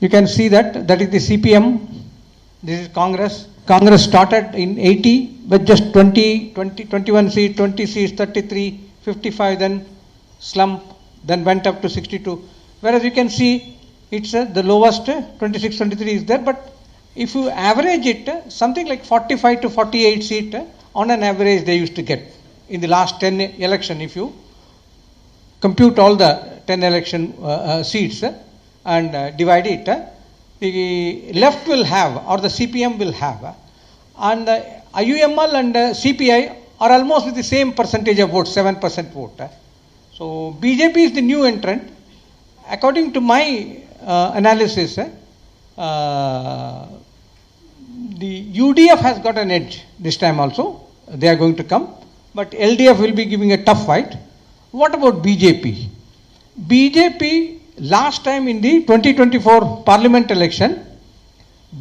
Speaker 4: you can see that is the CPM, this is Congress. Congress started in 80 with just 21 seats, 20 seats, 33, 55, then slump, then went up to 62. Whereas you can see it's the lowest 26, 23 is there, but if you average it, something like 45 to 48 seat on an average they used to get in the last 10 election. If you compute all the 10 election seats and divide it, the left will have, or the CPM will have, and the IUML and CPI are almost with the same percentage of votes, 7% vote. So BJP is the new entrant. According to my analysis, the UDF has got an edge this time also. They are going to come, but LDF will be giving a tough fight. What about BJP? BJP last time in the 2024 parliament election,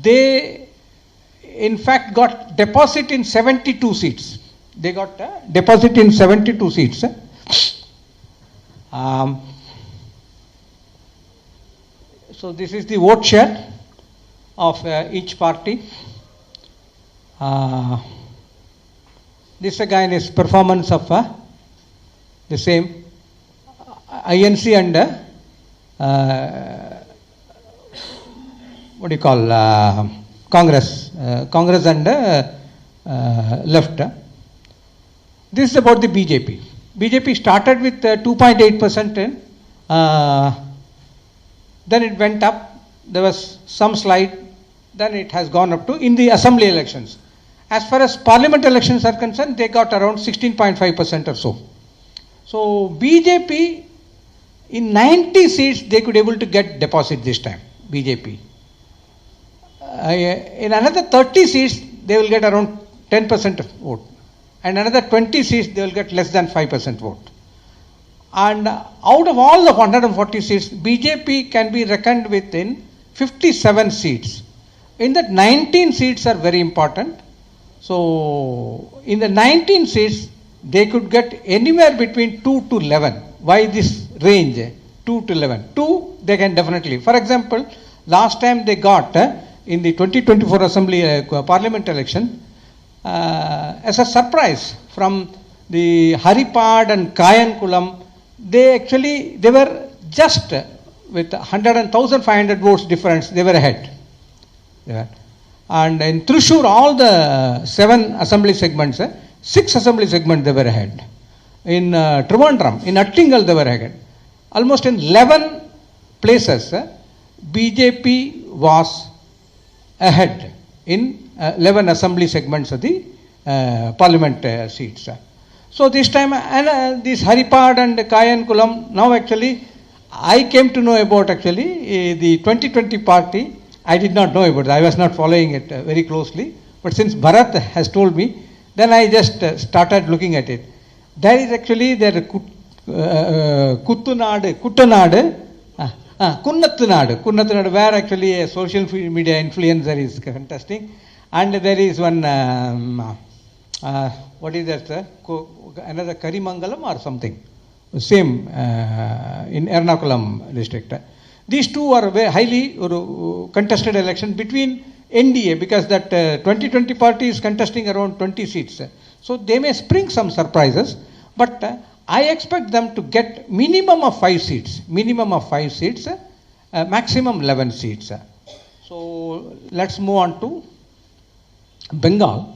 Speaker 4: they in fact got deposit in 72 seats. They got deposit in 72 seats. So this is the vote share of each party. This again is performance of the same INC and what do you call Congress and left. This is about the BJP. BJP started with 2.8%, then it went up, there was some slide, then it has gone up to in the assembly elections. As far as parliament elections are concerned, they got around 16.5% or so. So BJP in 90 seats they could able to get deposit this time, BJP. In another 30 seats they will get around 10% of vote, and another 20 seats they will get less than 5% vote. And out of all the 140 seats, BJP can be reckoned with in 57 seats. In that 19 seats are very important. So in the 19 seats they could get anywhere between 2 to 11. Why this range? 2 to 11. 2 they can definitely. For example, last time they got in the 2024 assembly parliament election, as a surprise from the Haripad and Kayankulam, they were just with 100 and 1,500 votes difference, they were ahead. there. And in Thrissur, all the 7 assembly segments, 6 assembly segments they were ahead. In Trivandrum, in Attingal they were ahead. Almost in 11 places, BJP was ahead in 11 assembly segments of the parliament seats. So this time, this Haripad and Kayankulam, now actually, I came to know about actually the 2020 party. I did not know about it. I was not following it very closely. But since Bharat has told me, then I just started looking at it. There is actually Kunnathanadu, where actually a social media influencer is contesting. And there is one, what is that, sir? Another Karimangalam or something. Same in Ernakulam district. These two are very highly contested election between NDA, because that 2020 party is contesting around 20 seats. So they may spring some surprises, but I expect them to get minimum of 5 seats, maximum 11 seats. So let's move on to Bengal.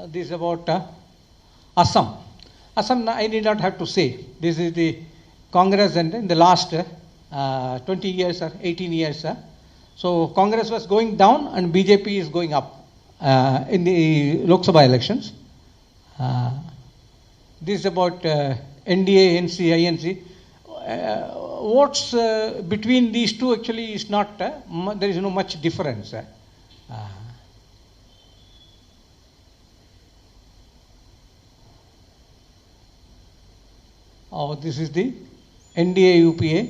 Speaker 4: This is about Assam. Assam, I need not have to say. This is the Congress, and in the last 20 years or 18 years. So Congress was going down and BJP is going up in the Lok Sabha elections. This is about NDA, NC, INC. Votes between these two actually is not, there is no much difference. Oh, this is the NDA UPA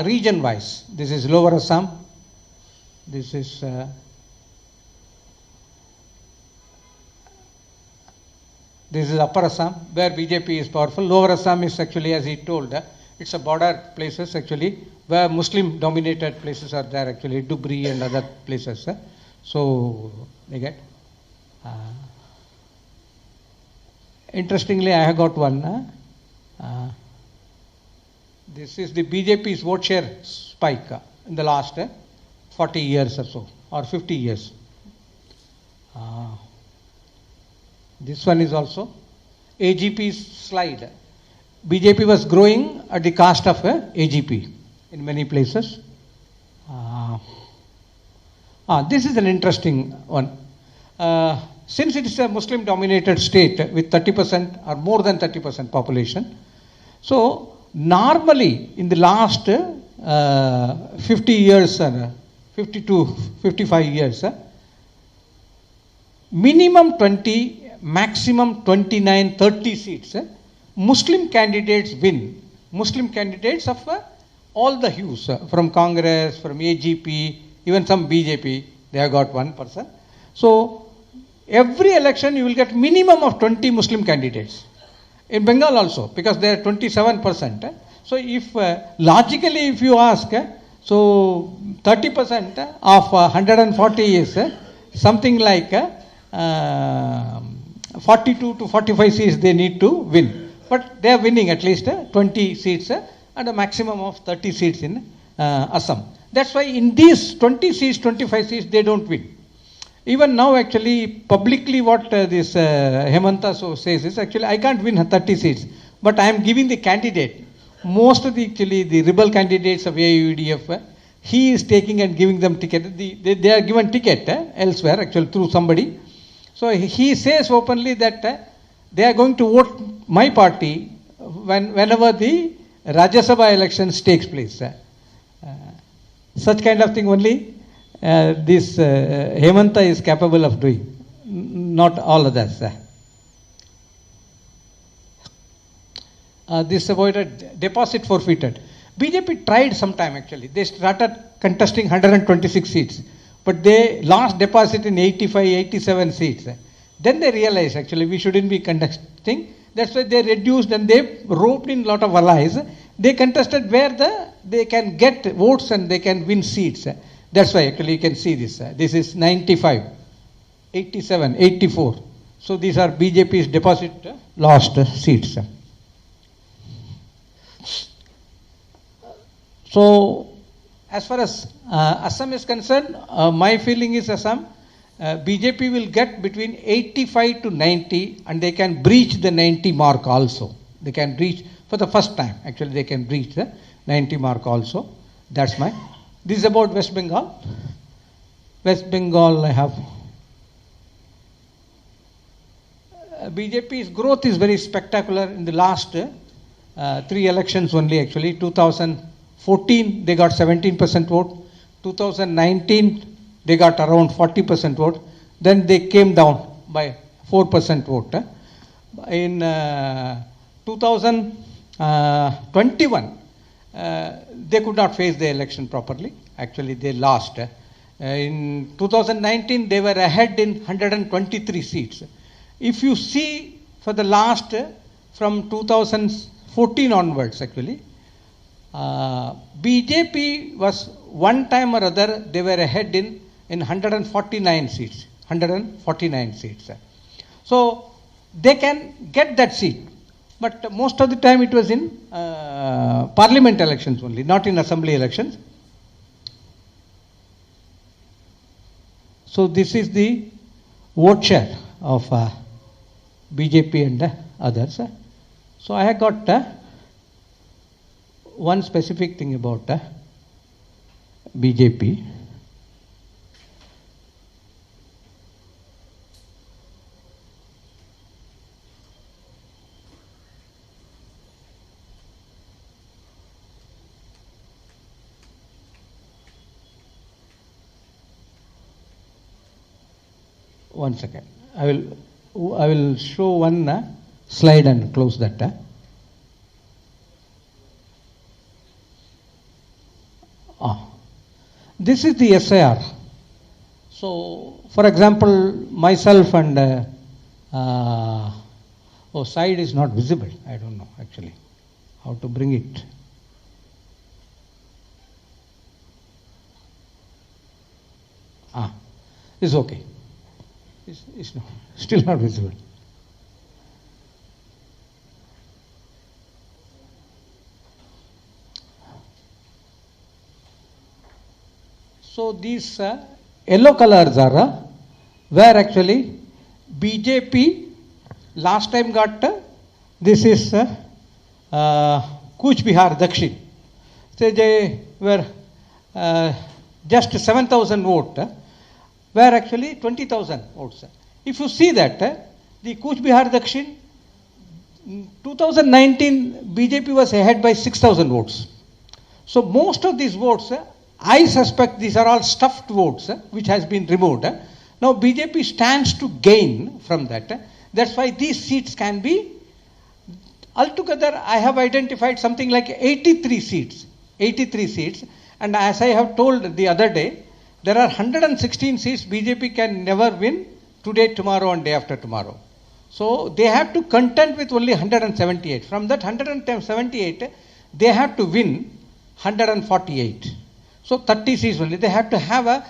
Speaker 4: region wise. This is Lower Assam. This is Upper Assam, where BJP is powerful. Lower Assam is actually, as he told, it's a border places actually, where Muslim dominated places are there actually, Dubri and other places. So they get. Interestingly, I have got one. This is the BJP's vote share spike in the last 40 years or so, or 50 years. This one is also AGP's slide. BJP was growing at the cost of AGP in many places. This is an interesting one. Since it is a Muslim dominated state with 30% or more than 30% population, so normally in the last 50 years, 50 to 55 years, minimum 20, maximum 29, 30 seats, Muslim candidates win. Muslim candidates of all the hues, from Congress, from AGP, even some BJP, they have got one person. So every election you will get minimum of 20 Muslim candidates. In Bengal also, because they are 27%. So if logically if you ask, so 30% of 140 is something like 42 to 45 seats they need to win. But they are winning at least 20 seats and a maximum of 30 seats in Assam. That's why in these 20 seats, 25 seats, they don't win. Even now, actually, publicly what this Hemanta says is, actually, I can't win 30 seats, but I am giving the candidate. Most of the, actually, the rebel candidates of AUDF, he is taking and giving them ticket. They are given ticket elsewhere, actually, through somebody. So he says openly that they are going to vote my party whenever the Rajya Sabha elections takes place. Such kind of thing only this Hemanta is capable of doing, not all others. This avoided deposit forfeited. BJP tried sometime actually. They started contesting 126 seats, but they lost deposit in 85, 87 seats. Then they realized actually we shouldn't be contesting. That's why they reduced and they roped in a lot of allies. They contested where they can get votes and they can win seats. That's why actually you can see this. This is 95, 87, 84. So these are BJP's deposit lost seats. So as far as Assam is concerned, my feeling is Assam, BJP will get between 85 to 90 and they can breach the 90 mark also. They can reach, for the first time, actually they can breach the 90 mark also. That's my, this is about West Bengal. West Bengal, I have, BJP's growth is very spectacular in the last 3 elections only actually. 2014 they got 17% vote, 2019 they got around 40% vote, then they came down by 4% vote. In 2021 they could not face the election properly, actually they lost. In 2019 they were ahead in 123 seats. If you see for the last, from 2014 onwards actually, BJP was one time or other, they were ahead in 149 seats. 149 seats. So they can get that seat. But most of the time it was in parliament elections only, not in assembly elections. So this is the vote share of BJP and others. So I have got one specific thing about BJP. One second. I will show one slide and close that. This is the SIR. So, for example, myself and side is not visible. I don't know actually how to bring it. It's okay. It's not, still not visible. So these yellow colors are where actually BJP last time got this is Kuch Bihar Dakshin. So they were just 7,000 votes, where actually 20,000 votes. If you see that the Kuch Bihar Dakshin 2019 BJP was ahead by 6,000 votes. So most of these votes, I suspect these are all stuffed votes which has been removed. Now BJP stands to gain from that. That's why these seats can be, altogether I have identified something like 83 seats. 83 seats. And as I have told the other day, there are 116 seats BJP can never win today, tomorrow and day after tomorrow. So they have to contend with only 178. From that 178, they have to win 148. So 30 seats only. They have to have a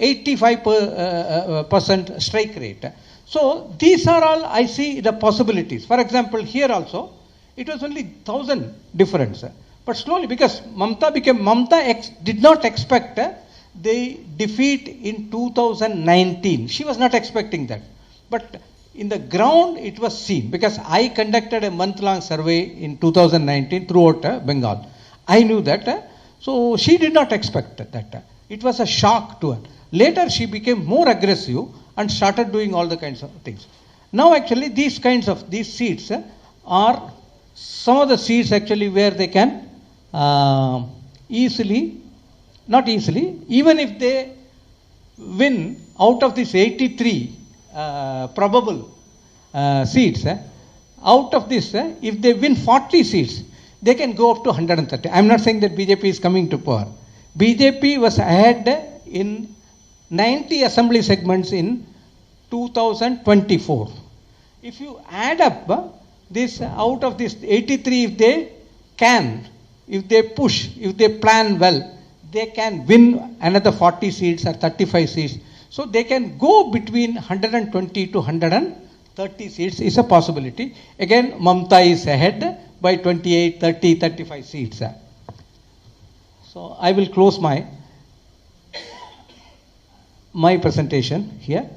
Speaker 4: 85% strike rate. So these are all I see the possibilities. For example, here also, it was only 1,000 difference. But slowly, because Mamta did not expect the defeat in 2019. She was not expecting that. But in the ground, it was seen. Because I conducted a month-long survey in 2019 throughout Bengal. I knew that. So she did not expect that. It was a shock to her. Later, she became more aggressive and started doing all the kinds of things. Now, actually, these seats are some of the seats actually where they can not easily, even if they win out of these 83 probable seats, out of this, if they win 40 seats, they can go up to 130. I'm not saying that BJP is coming to power. BJP was ahead in 90 assembly segments in 2024. If you add up this, out of this 83, if they push, if they plan well, they can win another 40 seats or 35 seats. So they can go between 120 to 130 seats is a possibility. Again, Mamta is ahead by 28, 30, 35 seats. So I will close my presentation here.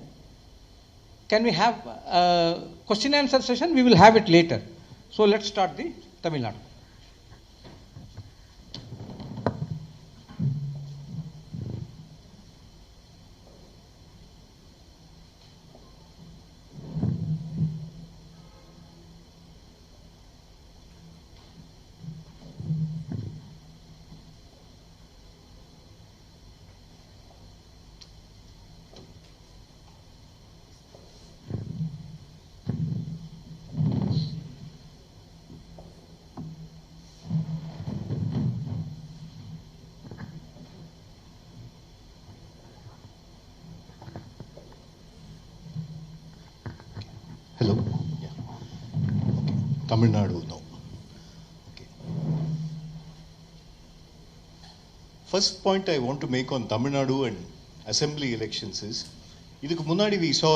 Speaker 4: Can we have a question and answer session? We will have it later. So let's start the Tamil Nadu.
Speaker 2: Hello. Yeah. Okay. Tamil Nadu now. Okay. First point I want to make on Tamil Nadu and assembly elections is, இதுக்கு முன்னாடி we saw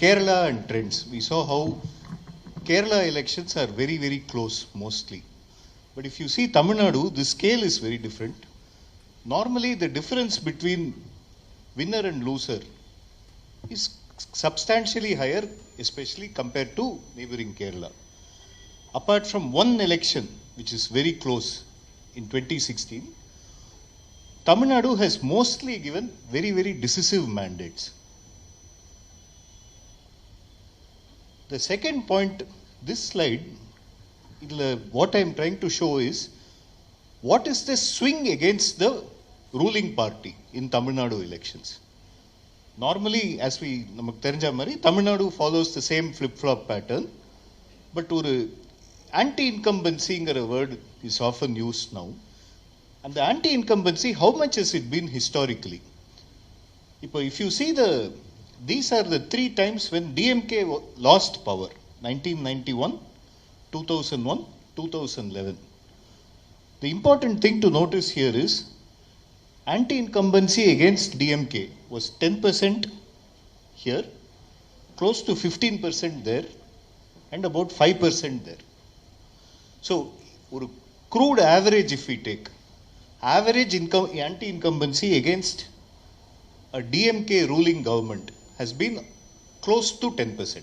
Speaker 2: Kerala and trends. We saw how Kerala elections are very, very close mostly. But if you see Tamil Nadu, the scale is very different. Normally the difference between winner and loser is substantially higher, especially compared to neighboring Kerala. Apart from one election, which is very close in 2016, Tamil Nadu has mostly given very, very decisive mandates. The second point, this slide, what I am trying to show is, what is the swing against the ruling party in Tamil Nadu elections? Normally, as we நமக்கு தெரிஞ்ச மாதிரி Tamil Nadu follows the same flip-flop pattern, but ஒரு anti-incumbencyங்கிற word is often used now. And the anti-incumbency, how much has it been historically? If you see these are the three times when DMK lost power: 1991, 2001, 2011. The important thing to notice here is anti-incumbency against DMK was 10% here, close to 15% there, and about 5% there. So, a crude average if we take, average anti-incumbency against a DMK ruling government has been close to 10%.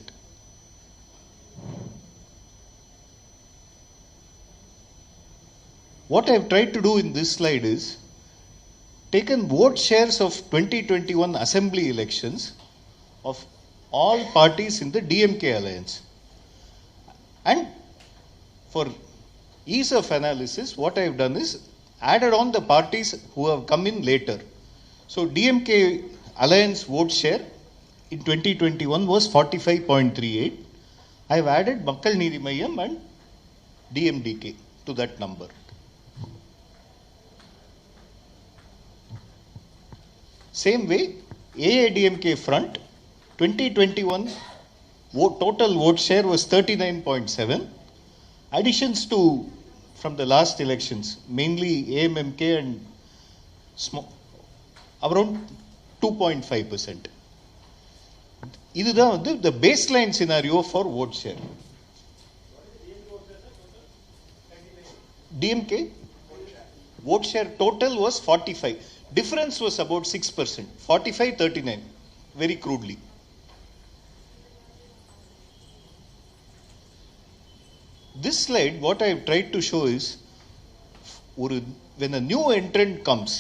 Speaker 2: What I have tried to do in this slide is taken vote shares of 2021 assembly elections of all parties in the DMK alliance. And for ease of analysis, what I have done is added on the parties who have come in later. So DMK alliance vote share in 2021 was 45.38. I have added Makkal Needhi Mayyam and DMDK to that number. Same way, AADMK front, 2021 total vote share was 39.7. Additions from the last elections, mainly AMMK and around 2.5%. இதுதான் the baseline scenario for vote share. DMK vote share total was 45. Difference was about 6%, 45-39, very crudely. This slide, what I have tried to show is, when a new entrant comes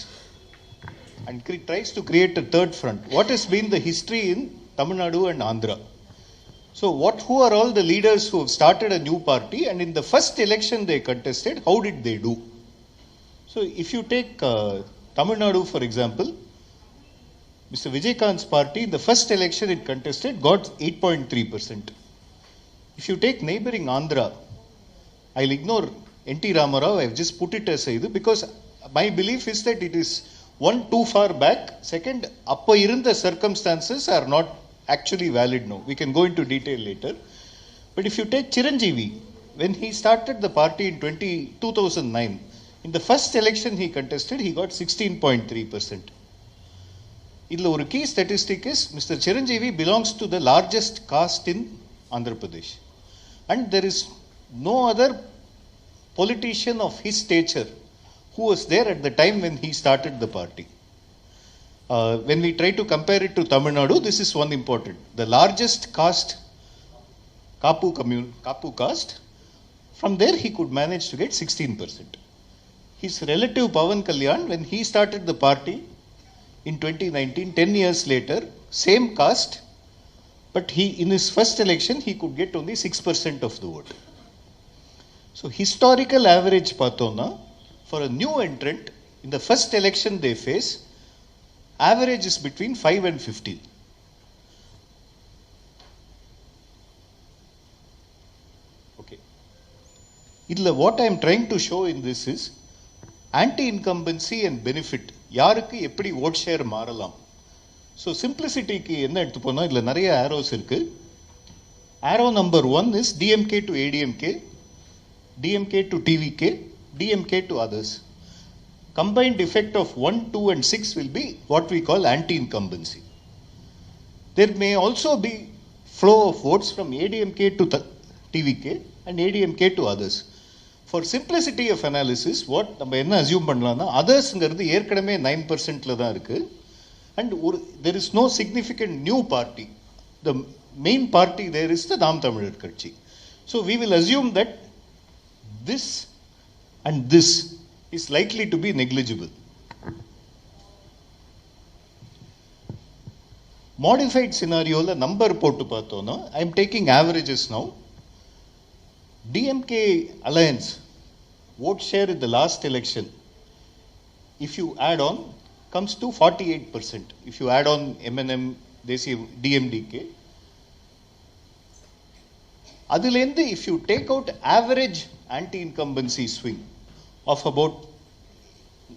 Speaker 2: and tries to create a third front, what has been the history in Tamil Nadu and Andhra? So who are all the leaders who have started a new party, and in the first election they contested, how did they do? So if you take Tamil Nadu, for example, Mr. Vijaykanth's party, in the first election it contested, got 8.3%. If you take neighboring Andhra, I'll ignore N.T. Ramarao, I've just put it as either, because my belief is that it is one too far back. Second, appa irundha circumstances are not actually valid now. We can go into detail later. But if you take Chiranjeevi, when he started the party in 2009, in the first election he contested, he got 16.3%. Idla oru key statistic is, Mr. Chiranjeevi belongs to the largest caste in Andhra Pradesh. And there is no other politician of his stature who was there at the time when he started the party. When we try to compare it to Tamil Nadu, this is one important. The largest caste, Kapu caste, from there he could manage to get 16%. His relative Pawan Kalyan, when he started the party in 2019, 10 years later, same caste, but in his first election, he could get only 6% of the vote. So historical average pathona, for a new entrant, in the first election they face, average is between 5 and 15. Okay. What I am trying to show in this is anti-incumbency and benefit. யாருக்கு எப்படி vote share மாறலாம். So simplicity க்கு என்ன எடுத்து போனா இதுல நிறைய arrows இருக்கு. Arrow number 1 is DMK to ADMK, DMK to TVK, DMK to others. Combined effect of 1, 2 and 6 will be what we call anti-incumbency. There may also be flow of votes from ADMK to TVK and ADMK to others. For simplicity of analysis, what நம்ம என்ன assume பண்ணலாம்னா othersங்கிறது ஏற்கனவே 9%ல தான் இருக்கு and there is no significant new party. The main party there is the நாம் தமிழர் கட்சி. So we will assume that this and this is likely to be negligible. Modified scenario la number போட்டு பார்த்தோம்னா I am taking averages now. DMK alliance vote share in the last election, if you add on, comes to 48%. If you add on MNM, DMDK, அதிலேந்து if you take out average anti-incumbency swing of about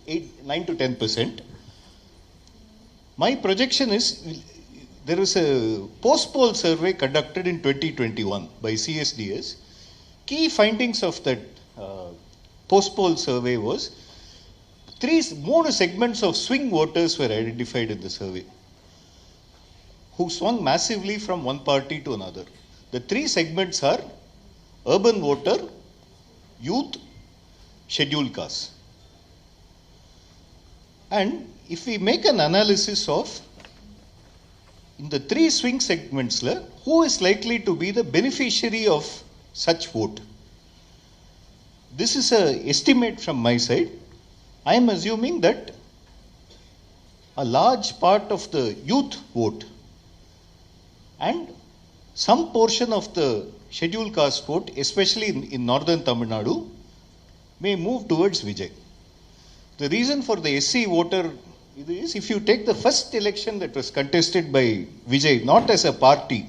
Speaker 2: 9 to 10%, my projection is there is a post-poll survey conducted in 2021 by CSDS. Key findings of that post-poll survey was 3 segments of swing voters were identified in the survey who swung massively from one party to another. The 3 segments are urban voter, youth, scheduled caste. And if we make an analysis of in the 3 swing segments, who is likely to be the beneficiary of such vote? This is an estimate from my side. I am assuming that a large part of the youth vote and some portion of the scheduled caste vote, especially in northern Tamil Nadu, may move towards Vijay. The reason for the SC voter is if you take the first election that was contested by Vijay, not as a party,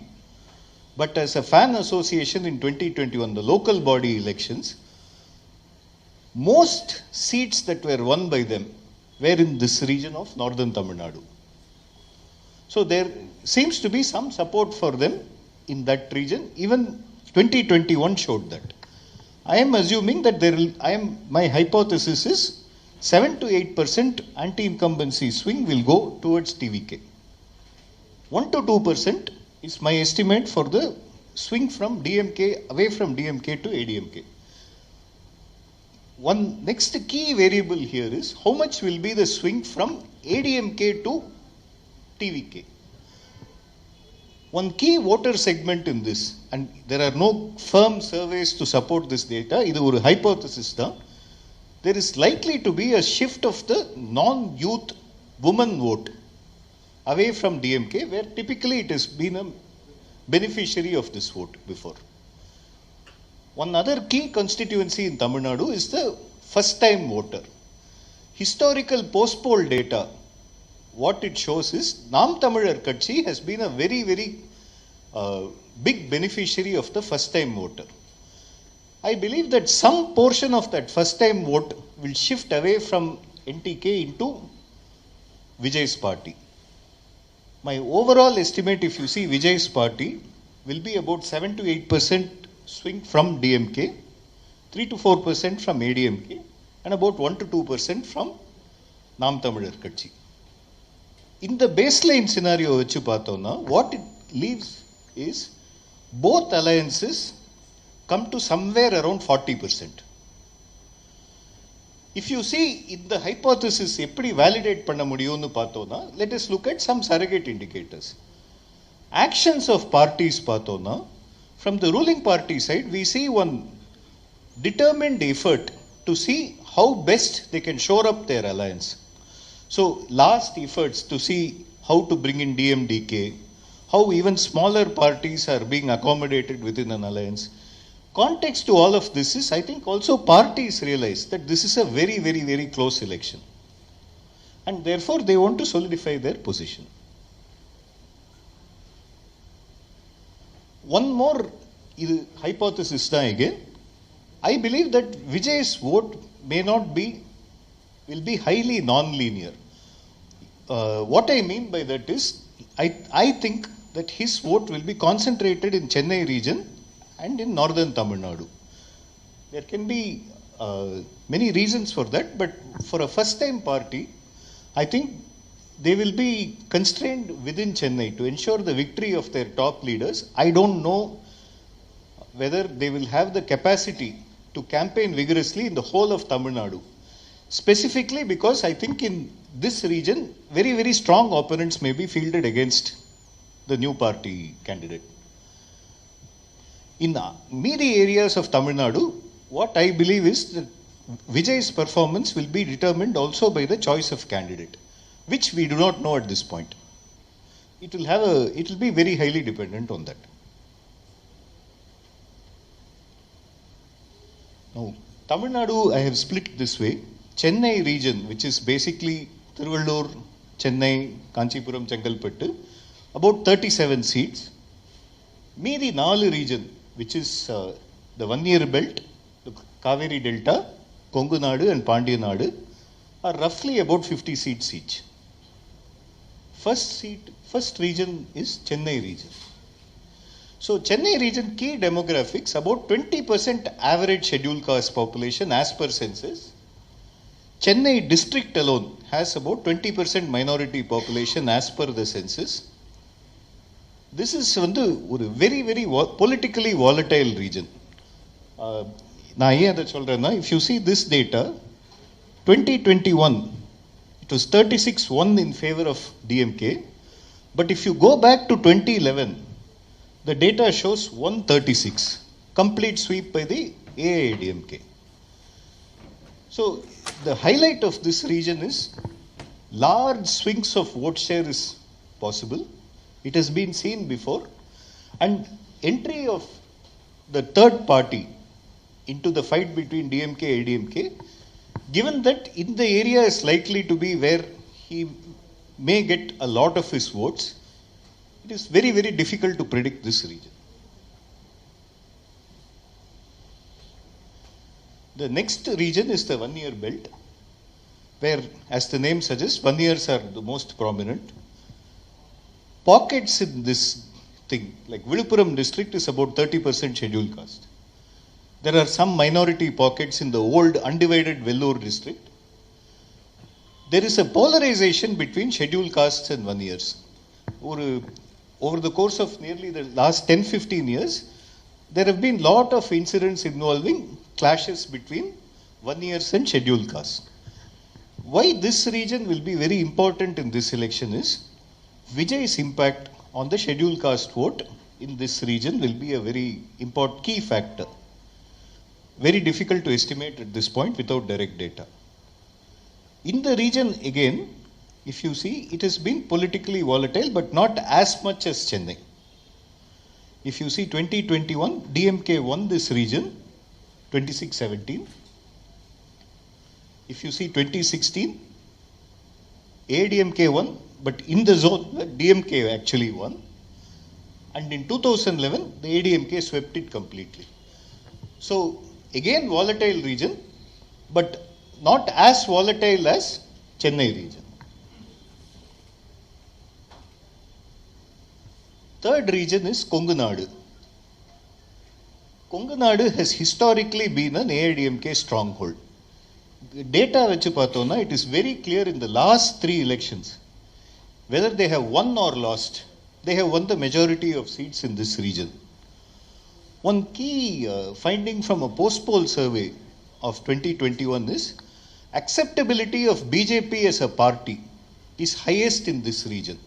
Speaker 2: but as a fan association in 2021, the local body elections, most seats that were won by them were in this region of northern Tamil Nadu. So there seems to be some support for them in that region. Even 2021 showed that. I am assuming that my hypothesis is 7 to 8% anti-incumbency swing will go towards TVK. 1 to 2% is my estimate for the swing from DMK, away from DMK to ADMK. One next key variable here is how much will be the swing from ADMK to TVK. One key voter segment in this, and there are no firm surveys to support this data, இது ஒரு hypothesis தான். There is likely to be a shift of the non-youth women vote away from DMK, where typically it has been a beneficiary of this vote before. One other key constituency in Tamil Nadu is the first-time voter. Historical post-poll data, what it shows is Nam Tamilar Katchi has been a very, very big beneficiary of the first-time voter. I believe that some portion of that first-time vote will shift away from NTK into Vijay's party. My overall estimate, if you see Vijay's party, will be about 7 to 8% swing from DMK, 3 to 4% from ADMK, and about 1 to 2% from Nam Tamilar Katchi. In the baseline scenario, what it leaves is both alliances come to somewhere around 40%. If you see இந்த hypothesis எப்படி validate பண்ண முடியும்னு பார்த்தோம்னா, let us look at some surrogate indicators. Actions of parties பார்த்தோம்னா, from the ruling party side we see one determined effort to see how best they can shore up their alliance. So last efforts to see how to bring in DMDK, how even smaller parties are being accommodated within an alliance. Context to all of this is, I think also parties realize that this is a very, very, very close election. And therefore they want to solidify their position. One more hypothesis again. I believe that Vijay's vote will be highly non-linear. What I mean by that is, I think that his vote will be concentrated in Chennai region and in northern Tamil Nadu. There can be many reasons for that, but for a first-time party, I think they will be constrained within Chennai to ensure the victory of their top leaders. I don't know whether they will have the capacity to campaign vigorously in the whole of Tamil Nadu. Specifically because I think in this region, very, very strong opponents may be fielded against the new party candidate. In meaty areas of Tamil Nadu, what I believe is that Vijay's performance will be determined also by the choice of candidate, which we do not know at this point. It will be very highly dependent on that. Now, Tamil Nadu I have split this way. Chennai region, which is basically Tiruvallur, Chennai, Kanchipuram, Chengalpattu, about 37 seats. Meedi 4 region, which is the one-year belt, the Kaveri Delta, Kongu Nadu and Pandya Nadu, are roughly about 50 seats each. First region is Chennai region. So Chennai region key demographics, about 20% average scheduled caste population as per census. Chennai district alone has about 20% minority population as per the census. This is a very, very politically volatile region. If you see this data, 2021, it was 36-1 in favor of DMK. But if you go back to 2011, the data shows 136, complete sweep by the AIADMK. So the highlight of this region is large swings of vote share is possible. It has been seen before. And entry of the third party into the fight between DMK and ADMK, given that in the area is likely to be where he may get a lot of his votes, it is very, very difficult to predict this region. The next region is the one-year belt, where, as the name suggests, one-years are the most prominent. Pockets in this thing, like Viluppuram district is about 30% scheduled caste. There are some minority pockets in the old undivided Vellore district. There is a polarization between scheduled castes and one-years. Over the course of nearly the last 10-15 years, there have been lot of incidents involving clashes between one-years and scheduled castes. Why this region will be very important in this election is Vijay's impact on the scheduled caste vote in this region will be a very important key factor. Very difficult to estimate at this point without direct data. In the region again, if you see, it has been politically volatile, but not as much as Chennai. If you see 2021, DMK won this region 26-17. If you see 2016, ADMK won, but in the zone, DMK actually won. And in 2011, the ADMK swept it completely. So, again, volatile region, but not as volatile as Chennai region. Third region is Kongu Nadu. Kongu Nadu has historically been an AIADMK stronghold. Data vechu pathona, it is very clear in the last 3 elections, whether they have won or lost, they have won the majority of seats in this region. One key finding from a post-poll survey of 2021 is acceptability of BJP as a party is highest in this region.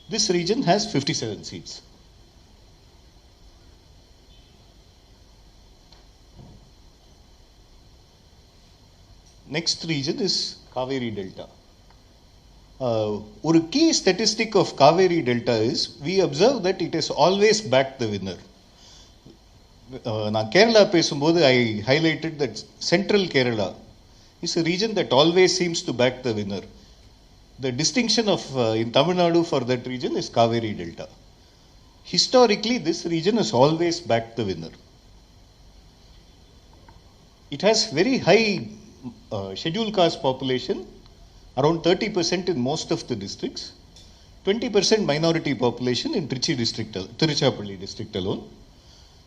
Speaker 2: This region has 57 seats. Next region is Kaveri Delta. ஒரு key statistic of Kaveri Delta is we observe that it has always backed the winner. நான் கேரளா பேசும்போது I highlighted that central Kerala is a region that always seems to back the winner. The distinction of in Tamil Nadu for that region is Kaveri Delta. Historically, this region has always backed the winner. It has very high scheduled caste population, around 30% in most of the districts, 20% minority population in Tiruchirappalli district alone.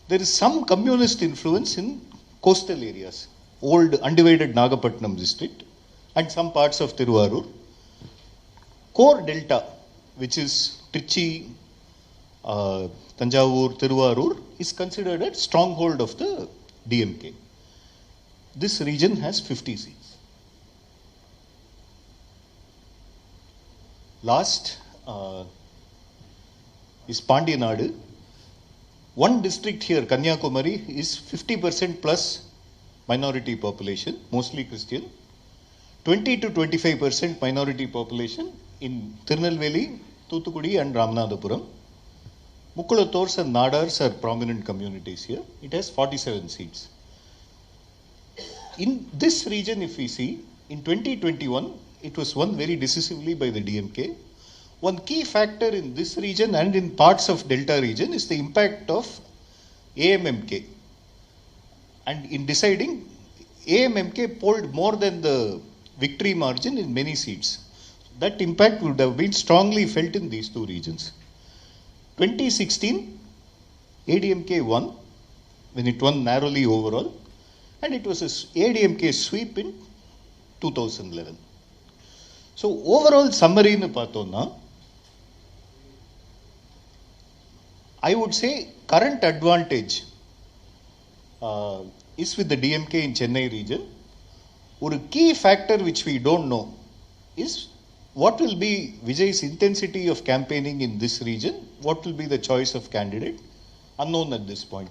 Speaker 2: There is some communist influence in coastal areas, old undivided Nagapattinam district and some parts of Tiruvarur. Core delta, which is Trichy, Tanjavur, Tiruvarur, is considered a stronghold of the DMK. This region has 50 seats. Last is Nadu. One district here, Kanyakumari, is 50% plus minority population, mostly Christian. 20 to 25% minority population in Tirunelveli, Thoothukudi and Ramanathapuram. Mukkulathors and Nadars are prominent communities here. It has 47 seats. In this region, if we see, in 2021, it was won very decisively by the DMK. One key factor in this region and in parts of Delta region is the impact of AMMK. And in deciding, AMMK polled more than the victory margin in many seats. That impact would have been strongly felt in these two regions. 2016, ADMK won when it won narrowly overall, and it was a ADMK sweep in 2011. So overall summary nu pathona, I would say current advantage is with the DMK in Chennai region. One key factor which we don't know is what will be Vijay's intensity of campaigning in this region, what will be the choice of candidate, unknown at this point.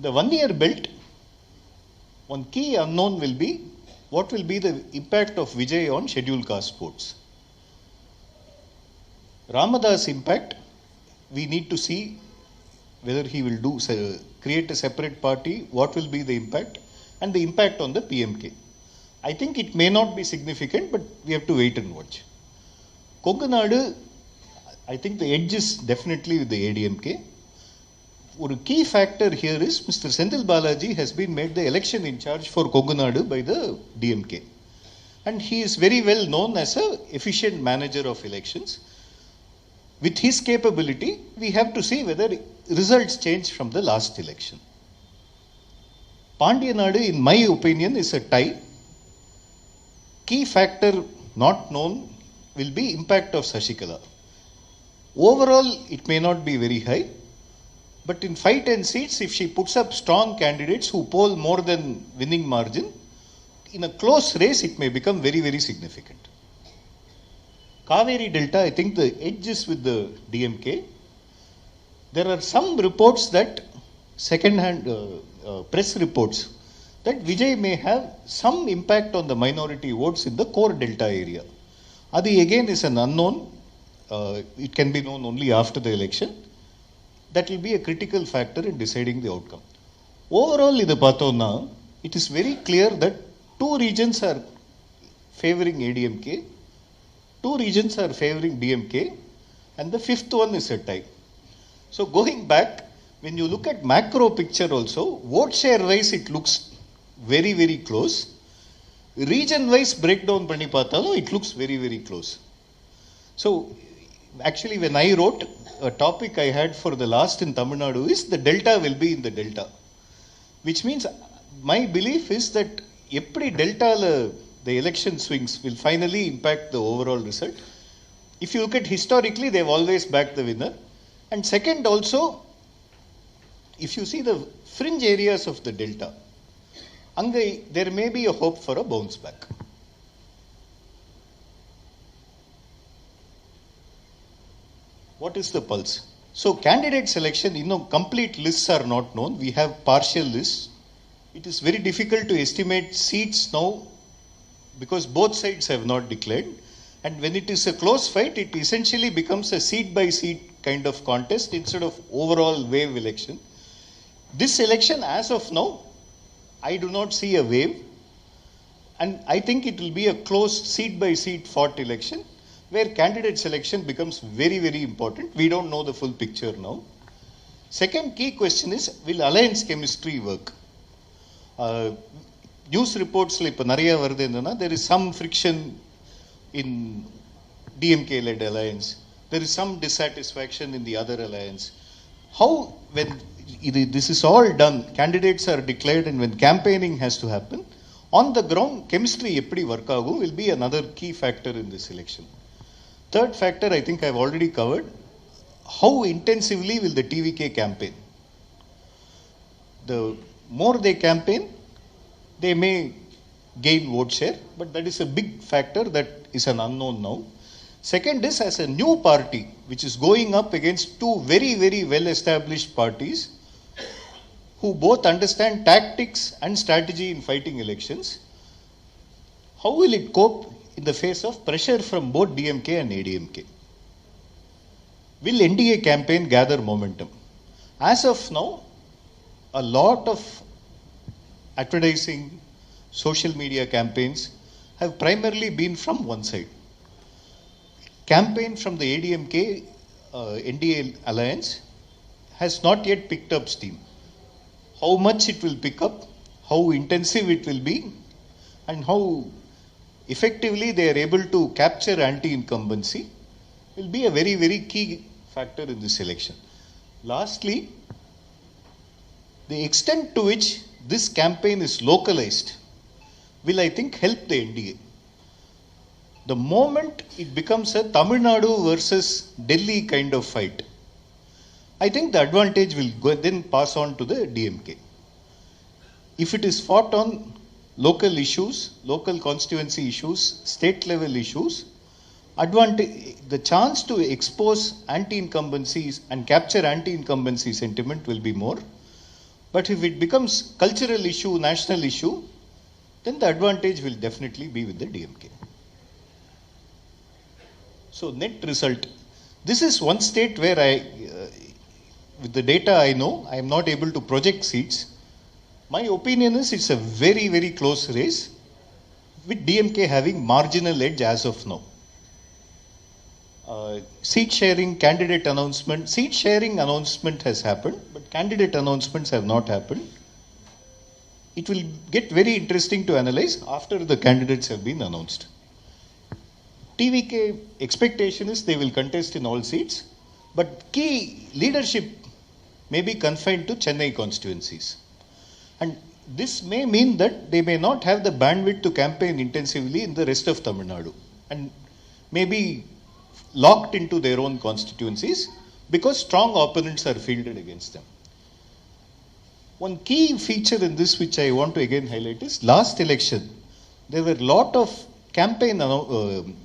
Speaker 2: The 1 year belt, one key unknown will be what will be the impact of Vijay on scheduled caste sports. Ramadas impact, we need to see whether he will create a separate party, what will be the impact, and the impact on the PMK. I think it may not be significant, but we have to wait and watch. Konkanadu, I think the edge is definitely with the ADMK. One key factor here is Mr. Senthil Balaji has been made the election in charge for Konkanadu by the DMK. And he is very well known as an efficient manager of elections. With his capability, we have to see whether results change from the last election. Pandiyanadu, in my opinion, is a tie. Key factor not known will be impact of Sashikala. Overall, it may not be very high, but in 5-10 seats, if she puts up strong candidates who poll more than winning margin, in a close race, it may become very, very significant. Kaveri Delta, I think the edge is with the DMK. There are some reports that, second-hand press reports, that Vijay may have some impact on the minority votes in the core Delta area. Adi again is an unknown. It can be known only after the election. That will be a critical factor in deciding the outcome. Overall, it is very clear that two regions are favoring ADMK, two regions are favoring DMK, and the fifth one is a tie. So going back, when you look at macro picture also, vote share wise it looks very, very close. Region wise breakdown panni paathalum, it looks very, very close. So actually when I wrote, a topic I had for the last in Tamil Nadu is the delta will be in the delta. Which means my belief is that eppadi delta the election swings will finally impact the overall result. If you look at historically, they've always backed the winner. And second also, if you see the fringe areas of the delta, there may be a hope for a bounce back. What is the pulse? So candidate selection, complete lists are not known. We have partial lists. It is very difficult to estimate seats now because both sides have not declared. And when it is a close fight, it essentially becomes a seat by seat kind of contest instead of overall wave election. This election, as of now, I do not see a wave. And I think it will be a close seat by seat fought election where candidate selection becomes very, very important. We don't know the full picture now. Second key question is, will alliance chemistry work? News reports like there is some friction in DMK-led alliance. There is some dissatisfaction in the other alliance. How, when this is all done, candidates are declared and when campaigning has to happen, on the ground, chemistry eppadi work agum will be another key factor in this election. Third factor, I think I've already covered. How intensively will the TVK campaign? The more they campaign, they may gain vote share, but that is a big factor that is an unknown now. Second is, as a new party, which is going up against two very, very well-established parties, who both understand tactics and strategy in fighting elections, how will it cope in the face of pressure from both DMK and ADMK? Will NDA campaign gather momentum? As of now, a lot of advertising, social media campaigns have primarily been from one side. Campaign from the ADMK NDA alliance has not yet picked up steam. How much it will pick up, how intensive it will be, and how effectively they are able to capture anti-incumbency will be a very, very key factor in this election. Lastly, the extent to which this campaign is localized will, I think, help the NDA. The moment it becomes a Tamil Nadu versus Delhi kind of fight, I think the advantage will then pass on to the DMK. If it is fought on local issues, local constituency issues, state level issues, the chance to expose anti-incumbencies and capture anti-incumbency sentiment will be more. But if it becomes cultural issue, national issue, then the advantage will definitely be with the DMK. So net result, this is one state where with the data I know, I am not able to project seats. My opinion is it's a very, very close race with DMK having marginal edge as of now. Seat sharing, candidate announcement, seat sharing announcement has happened, but candidate announcements have not happened. It will get very interesting to analyze after the candidates have been announced. TVK expectation is they will contest in all seats, but key leadership may be confined to Chennai constituencies. And this may mean that they may not have the bandwidth to campaign intensively in the rest of Tamil Nadu and may be locked into their own constituencies because strong opponents are fielded against them. One key feature in this which I want to again highlight is last election, there were a lot of campaign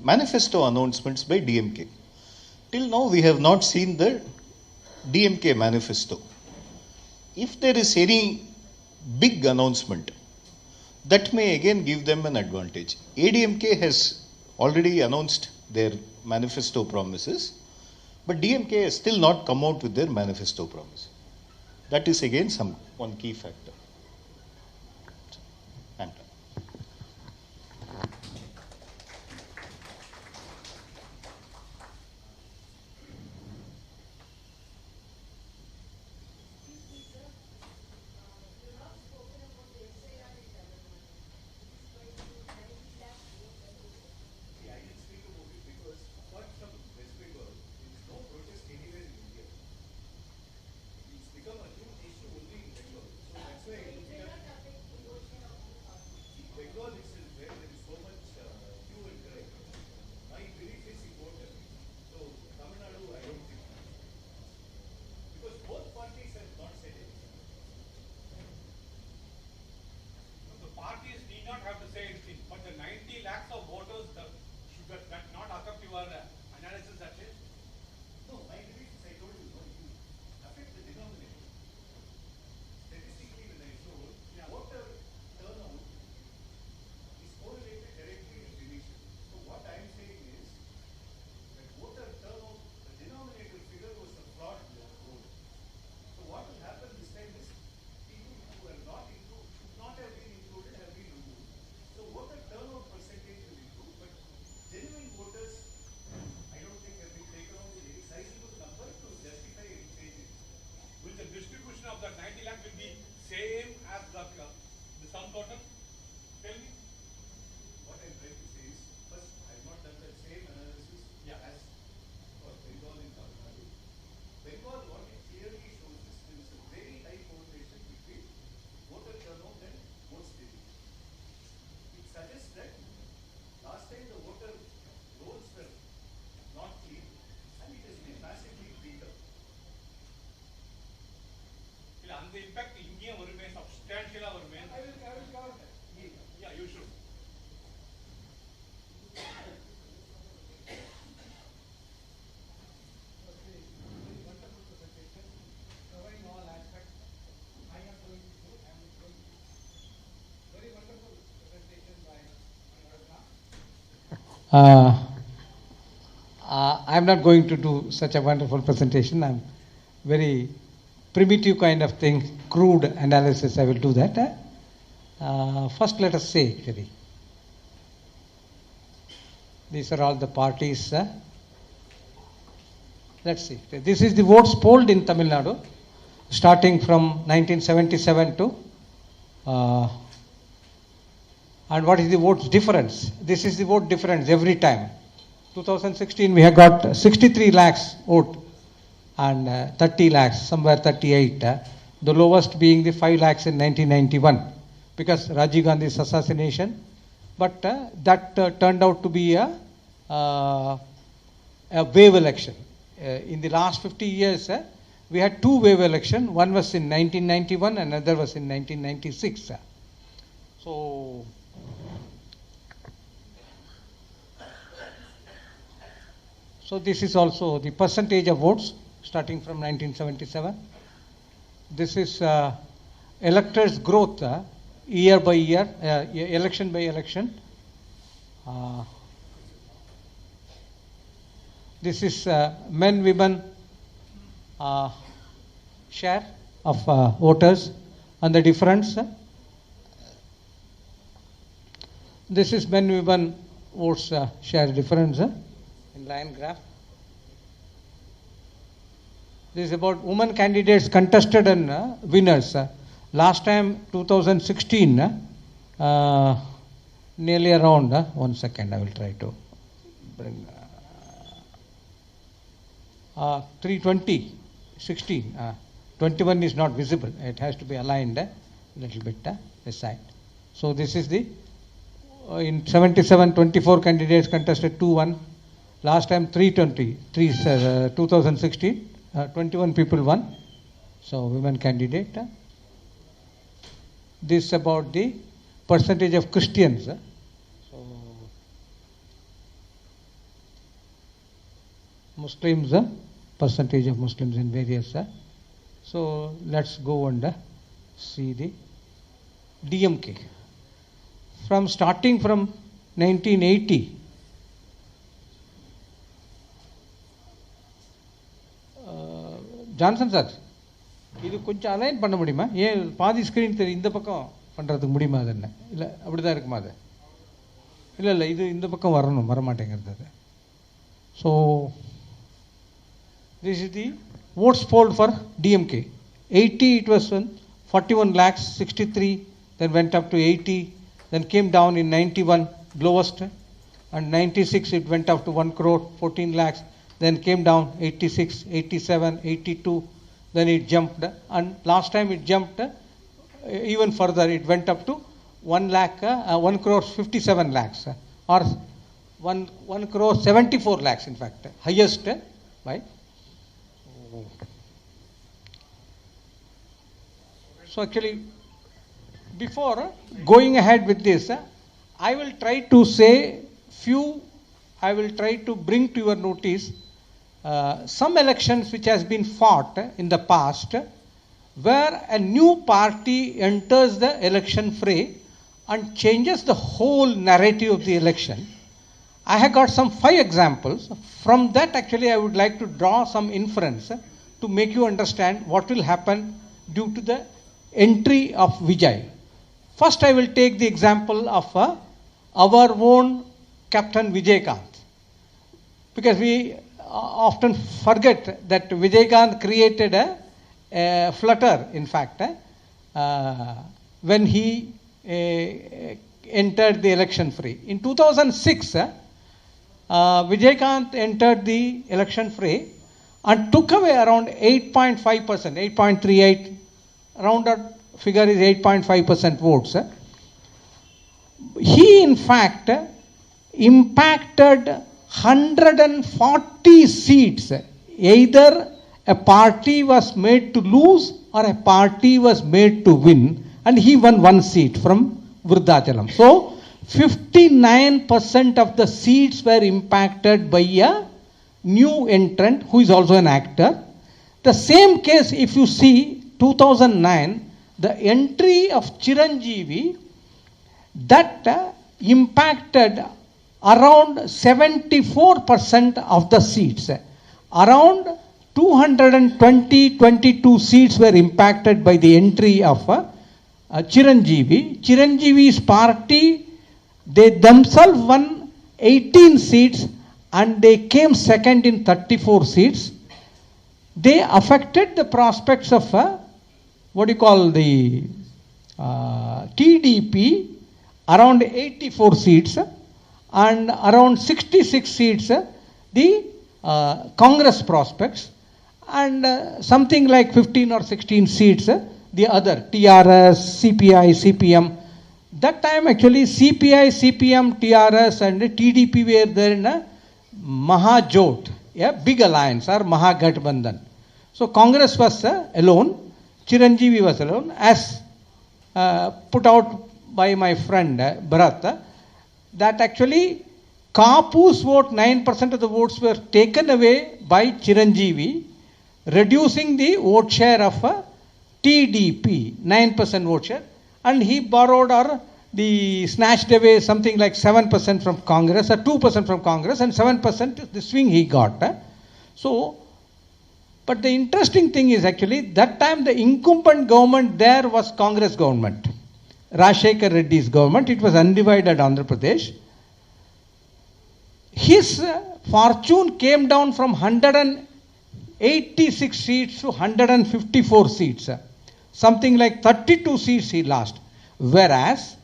Speaker 2: manifesto announcements by DMK. Till now we have not seen the DMK manifesto. If there is any big announcement, that may again give them an advantage. ADMK has already announced their manifesto promises, but DMK has still not come out with their manifesto promise. That is again one key factor.
Speaker 5: It's become a huge issue only in Bengal. So that's why not have to say anything, but the 90 lakhs of voters, should that not affect your analysis at least?
Speaker 2: No, my reasons I told you, no, it will affect the denominator. Statistically, when I showed, voter turnout is correlated directly with deletion. So what I am saying is that voter turnout, the denominator figure was a flawed vote. So what will happen this time is people who are not included, should not have been included, have been removed. So voter turnout percentage will improve, but genuine voters, I don't think have been taken out with any sizable number to justify any changes.
Speaker 5: Will the distribution of that 90 lakh will be same as the sum total? Tell me.
Speaker 2: What I'm trying to say is, first, I have not done that same analysis as for Bengal and Tamil Nadu. Bengal, what it clearly shows is there is a very high correlation between voter turnout and votes taken. It suggests that last time the voter rolls were not clean and it has been massively cleaned up.
Speaker 5: இல்ல அந்த impact இங்கேயும் வருமே, சப்ஸ்டான்ஷியலா வருமே.
Speaker 2: I will cover that.
Speaker 5: Yeah, you should.
Speaker 4: Covering all aspects. I am going to do, I am going to very wonderful presentation by I am not going to do such a wonderful presentation. I am very primitive kind of thing, crude analysis. I will do that. First, let us say actually, these are all the parties. Let's see. This is the votes polled in Tamil Nadu, starting from 1977 to, and what is the votes difference? This is the vote difference every time. 2016 we have got 63 lakhs vote and 30 lakhs, somewhere 38. The lowest being the 5 lakhs in 1991 because Rajiv Gandhi's assassination. But that turned out to be a wave election. In the last 50 years, we had two wave elections. One was in 1991 and another was in 1996. So this is also the percentage of votes starting from 1977. This is electors' growth year by year, election by election. This is men-women share of voters and the difference. This is men-women votes share difference in line graph. This is about women candidates contested and winners. Last time 2016, nearly around 1 second, I will try to bring 320, 16, 21 is not visible. It has to be aligned a little bit this side. So this is the in 77, 24 candidates contested 2-1. Last time 320, 2016, 21 people won. So women candidate. This about the percentage of Christians. So Muslims, percentage of Muslims in various. So let's go and see the DMK. Starting from 1980, Johnson sir இது கொஞ்சம் align பண்ண முடியுமா? ஏன் பாதி screen தெரியும், இந்த பக்கம் பண்ணுறதுக்கு முடியுமா? அது என்ன இல்லை அப்படி தான் இருக்குமா? அது இல்லை இல்லை இது இந்த பக்கம் வரணும், வரமாட்டேங்கிறது அது. So this is the votes polled for DMK. 80 it was 41 lakhs, 63, then went up to 80, then came down in 91, lowest, and 96 it went up to 1 crore, 14 lakhs, then came down 86, 87, 82, then it jumped, and last time it jumped even further, it went up to 1 lakh, 1 crore 57 lakhs, or 1 crore 74 lakhs in fact, highest by. So actually before going ahead with this, I will try to say I will try to bring to your notice some elections which has been fought in the past, where a new party enters the election fray and changes the whole narrative of the election. I have got some 5 examples. From that, actually, I would like to draw some inference to make you understand what will happen due to the entry of Vijay. First, I will take the example of our own Captain Vijaykanth, because we often forget that Vijaykanth created a flutter, in fact, when he entered the election fray. In 2006, Vijaykanth entered the election fray and took away around 8.5%, 8.38, rounded figure is 8.5% votes. He, in fact, impacted 140 seats. Either a party was made to lose or a party was made to win, and he won 1 seat from Vruddhachalam. So, 59% of the seats were impacted by a new entrant who is also an actor. The same case, if you see 2009, the entry of Chiranjeevi, that impacted around 74% of the seats. Around 222 seats were impacted by the entry of Chiranjeevi. Chiranjeevi's party, they themselves won 18 seats and they came second in 34 seats. They affected the prospects of the TDP, around 84 seats, and around 66 seats the Congress prospects, and something like 15 or 16 seats the other TRS, CPI, CPM. That time actually CPI, CPM, TRS and TDP were there in a Mahajot, a big alliance, or Mahagathbandhan. So Congress was alone, Chiranjeevi was alone, as put out by my friend Bharat, that actually Kapu's vote, 9% of the votes were taken away by Chiranjeevi, reducing the vote share of TDP, 9% vote share, and he borrowed or the snatched away something like 7% from Congress or 2% from Congress, and 7% the swing he got. So, but the interesting thing is actually that time the incumbent government there was Congress government, Rajshekhar Reddy's government. It was undivided Andhra Pradesh. His fortune came down from 186 seats to 154 seats. Something like 32 seats he lost. Whereas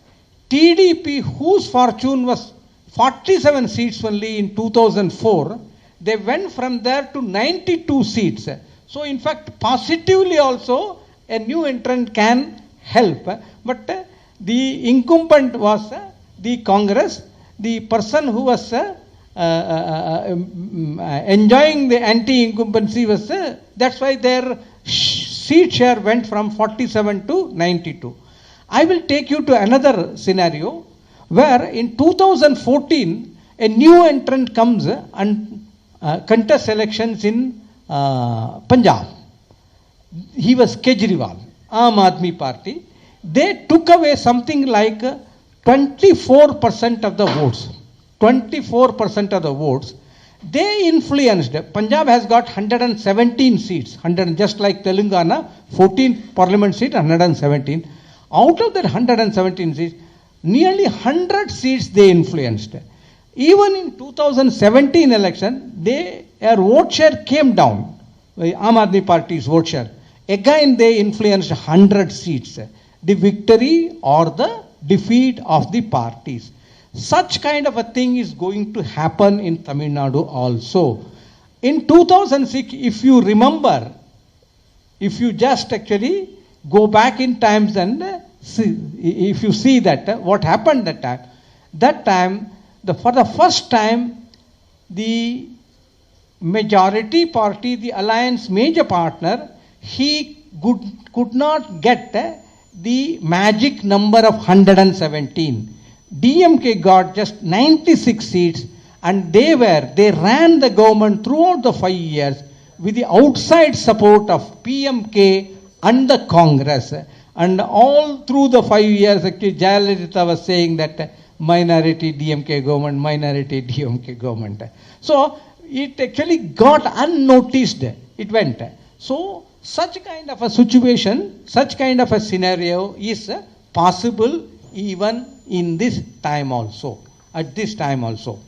Speaker 4: TDP, whose fortune was 47 seats only in 2004, they went from there to 92 seats. So in fact, positively also, a new entrant can help. But the incumbent was the Congress. The person who was enjoying the anti-incumbency was, that's why their seat share went from 47 to 92. I will take you to another scenario where in 2014 a new entrant comes and contests elections in Punjab. He was Kejriwal, Aam Aadmi Party. They took away something like 24% of the votes. 24% of the votes. They influenced. Punjab has got 117 seats, 100, just like Telangana, 14 parliament seats, 117. Out of that 117 seats, nearly 100 seats they influenced. Even in 2017 election, their vote share came down. Aam Aadmi Party's vote share. Again, they influenced 100 seats. The victory or the defeat of the parties. Such kind of a thing is going to happen in Tamil Nadu also. In 2006, if you remember, if you just actually go back in times and see, if you see that what happened that time, for the first time, the majority party, the alliance major partner, he could not get the magic number of 117. DMK got just 96 seats, and they ran the government throughout the 5 years with the outside support of PMK and the Congress. And all through the 5 years, actually, Jayalalitha was saying that minority DMK government, minority DMK government. So it actually got unnoticed. It went. So such kind of a situation, such kind of a scenario is possible even in this time also, at this time also.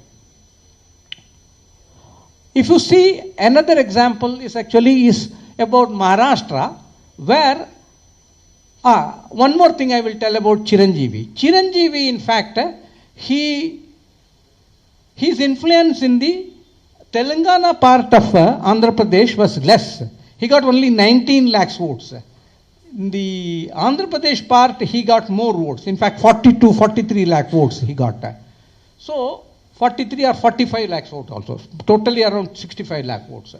Speaker 4: If you see, another example is about Maharashtra, where one more thing I will tell about Chiranjeevi. Chiranjeevi, in fact, his influence in the Telangana part of Andhra Pradesh was less. He got only 19 lakhs votes. In the Andhra Pradesh part, he got more votes. In fact, 42, 43 lakh votes he got. So, 43 or 45 lakhs votes also. Totally around 65 lakh votes.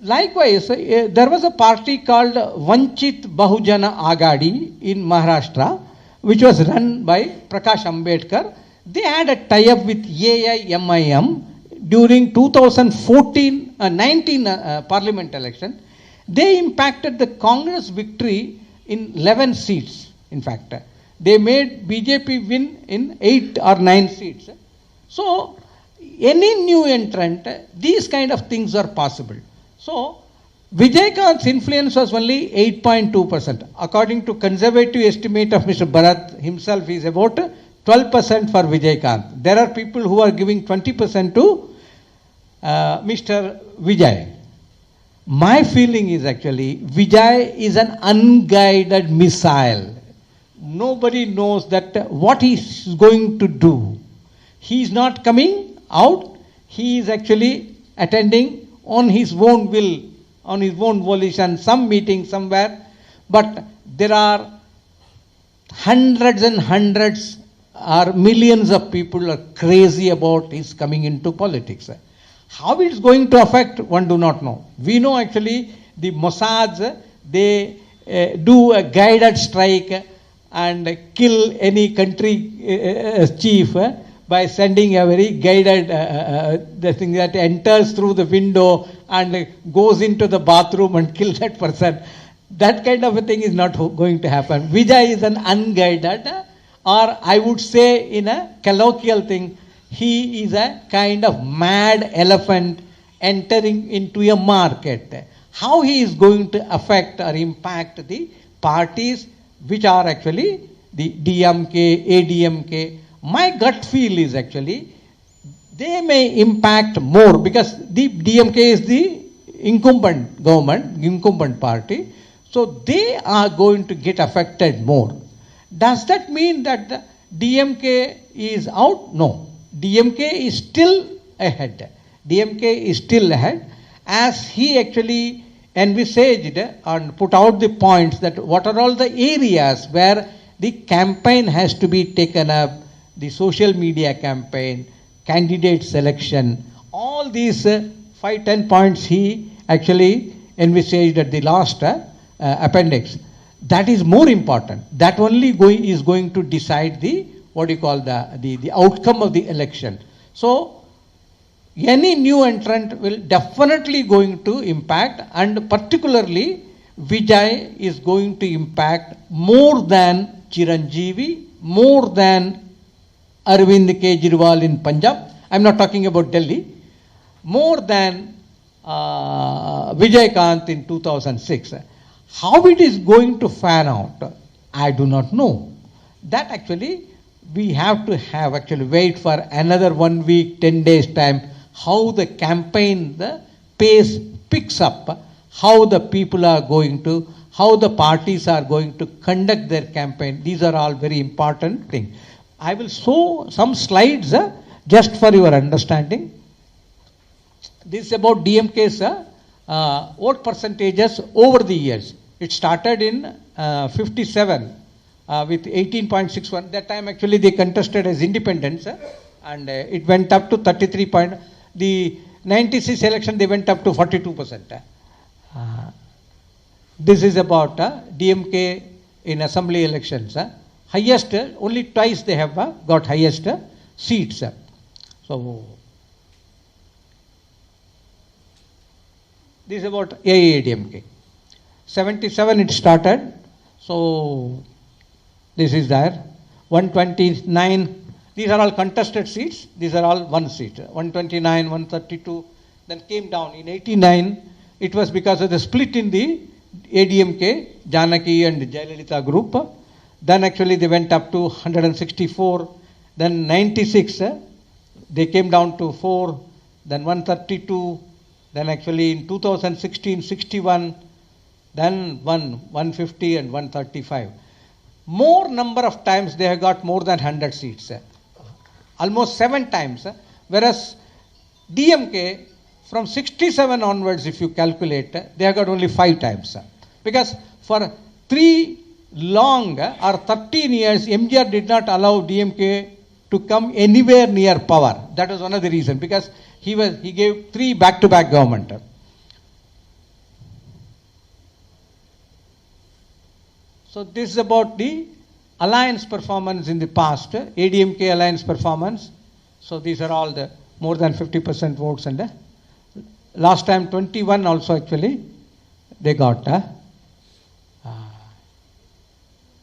Speaker 4: Likewise, there was a party called Vanchit Bahujana Agadi in Maharashtra, which was run by Prakash Ambedkar. They had a tie-up with AIMIM during 2019 parliament election. They impacted the Congress victory in 11 seats, in fact. They made BJP win in 8 or 9 seats. So, any new entrant, these kind of things are possible. So, Vijayakant's influence was only 8.2%. According to conservative estimate of Mr. Bharat himself, is about 12% for Vijayakant. There are people who are giving 20% to Mr. Vijay. My feeling is actually, Vijay is an unguided missile. Nobody knows that what he is going to do. He is not coming out. He is actually attending on his own will, on his own volition, some meeting somewhere. But there are hundreds and hundreds or millions of people are crazy about his coming into politics. How it is going to affect, one do not know. We know actually the Mossads, they do a guided strike and kill any country chief by sending a very guided the thing that enters through the window and goes into the bathroom and kills that person. That kind of a thing is not going to happen. Vijay is an unguided, or I would say in a colloquial thing, he is a kind of mad elephant entering into a market. How he is going to affect or impact the parties which are actually the DMK, ADMK. My gut feel is actually they may impact more because the DMK is the incumbent government, incumbent party. So they are going to get affected more. Does that mean that the DMK is out? No. DMK is still ahead. DMK is still ahead, as he actually envisaged and put out the points that what are all the areas where the campaign has to be taken up, the social media campaign, candidate selection, all these 5-10 points he actually envisaged at the last appendix. That is more important. That only is going to decide the the outcome of the election. So any new entrant will definitely going to impact, and particularly Vijay is going to impact more than Chiranjeevi, more than Arvind Kejriwal in Punjab. I am not talking about Delhi. More than Vijayakant in 2006. How it is going to fan out, I do not know. That actually we have to wait for another 1 week, 10 days time, how the campaign, the pace picks up, how the people are going to, how the parties are going to conduct their campaign. These are all very important things. I will show some slides just for your understanding. This is about DMK's vote percentages over the years. It started in 57 with 18.61. That time actually they contested as independents and it went up to 33. The 96 election they went up to 42%. This is about DMK in assembly elections. Highest, only twice they have got highest seats. So, this is about AIADMK. 77 it started. So, this is there. 129. These are all contested seats. These are all one seat. 129, 132. Then came down. In 89, it was because of the split in the ADMK, Janaki and Jayalalitha group. Then actually they went up to 164. Then 96, they came down to 4. Then 132. Then actually in 2016, 61. Then 150 and 135. More number of times they have got more than 100 seats. Almost 7 times. Whereas DMK, from 67 onwards, if you calculate, they have got only 5 times. Because for 3 long or 13 years, MGR did not allow DMK to come anywhere near power. That was one of the reasons. Because he gave 3 back-to-back government. So this is about the alliance performance in the past, ADMK alliance performance. So these are all the more than 50% votes, and last time 21 also actually they got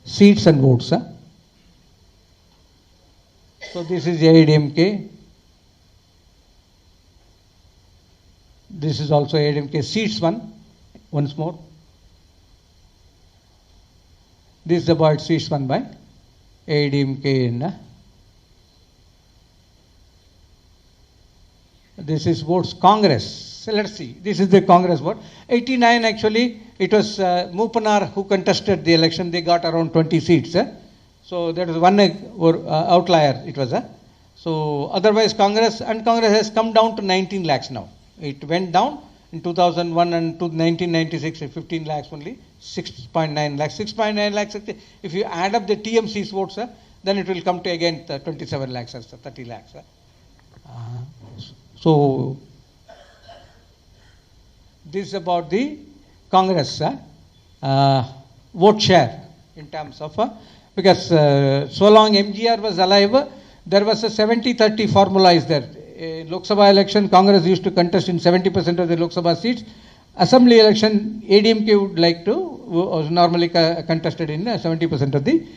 Speaker 4: seats and votes. So this is ADMK. This is also ADMK seats once more. This is about seats won by ADMK in. This is votes Congress. So let's see. This is the Congress vote. 89 actually, it was Mupanar who contested the election. They got around 20 seats. So that was one outlier it was. So otherwise Congress has come down to 19 lakhs now. It went down in 2001 and to 1996 at 15 lakhs only. 6.9 lakhs. 6.9 lakhs. If you add up the TMC's votes, then it will come to again 27 lakhs or 30 lakhs. So this is about the Congress vote share in terms of because so long MGR was alive, there was a 70-30 formula is there. In Lok Sabha election, Congress used to contest in 70% of the Lok Sabha seats. Assembly election, ADMK would like to, was normally contested in 70% of the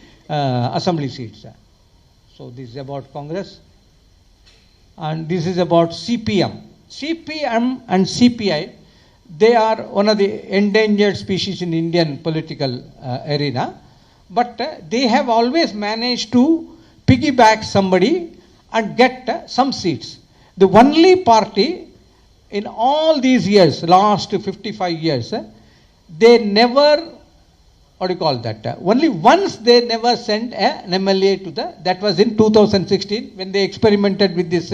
Speaker 4: assembly seats. So this is about Congress. And this is about CPM. CPM and CPI, they are one of the endangered species in Indian political arena. But they have always managed to piggyback somebody and get some seats. The only party in all these years, last 55 years, they never, what do you call that? Only once they never sent an MLA to that was in 2016 when they experimented with this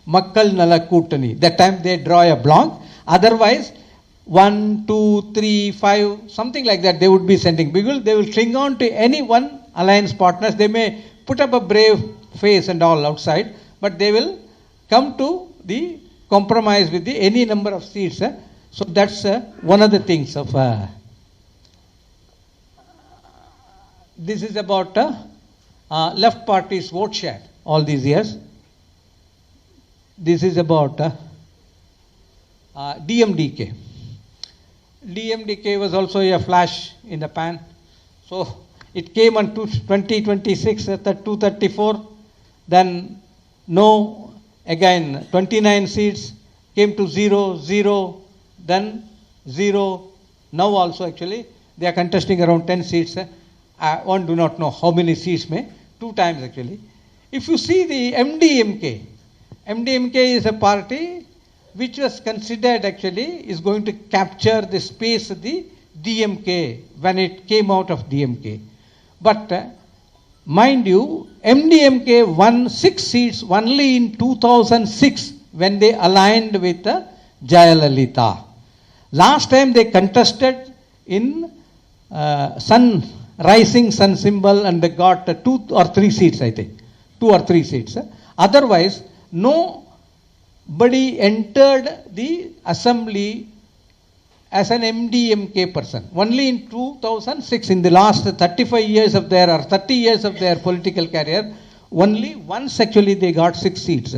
Speaker 4: Makkal Nala Kutani. That time they draw a blank. Otherwise, 1, 2, 3, 5, something like that they would be sending. Because they will cling on to any one alliance partners. They may put up a brave face and all outside, but they will come to the compromise with the any number of seats. So that's one of the things of this is about left party's vote share all these years. This is about DMDK. DMDK was also a flash in the pan. So it came on 2026 at 234. Then no, again 29 seats came to 0, 0, then 0. Now also actually they are contesting around 10 seats. One do not know how many seats may. 2 times actually. If you see the MDMK, MDMK is a party which was considered actually is going to capture the space of the DMK when it came out of DMK. But mind you, MDMK won 6 seats only in 2006 when they aligned with Jayalalitha. Last time they contested in rising sun symbol and they got 2 or 3 seats, I think. 2 or 3 seats. Otherwise, nobody entered the assembly as an MDMK person. Only in 2006, in the last 35 years of their, or 30 years of their political career, only once actually they got 6 seats.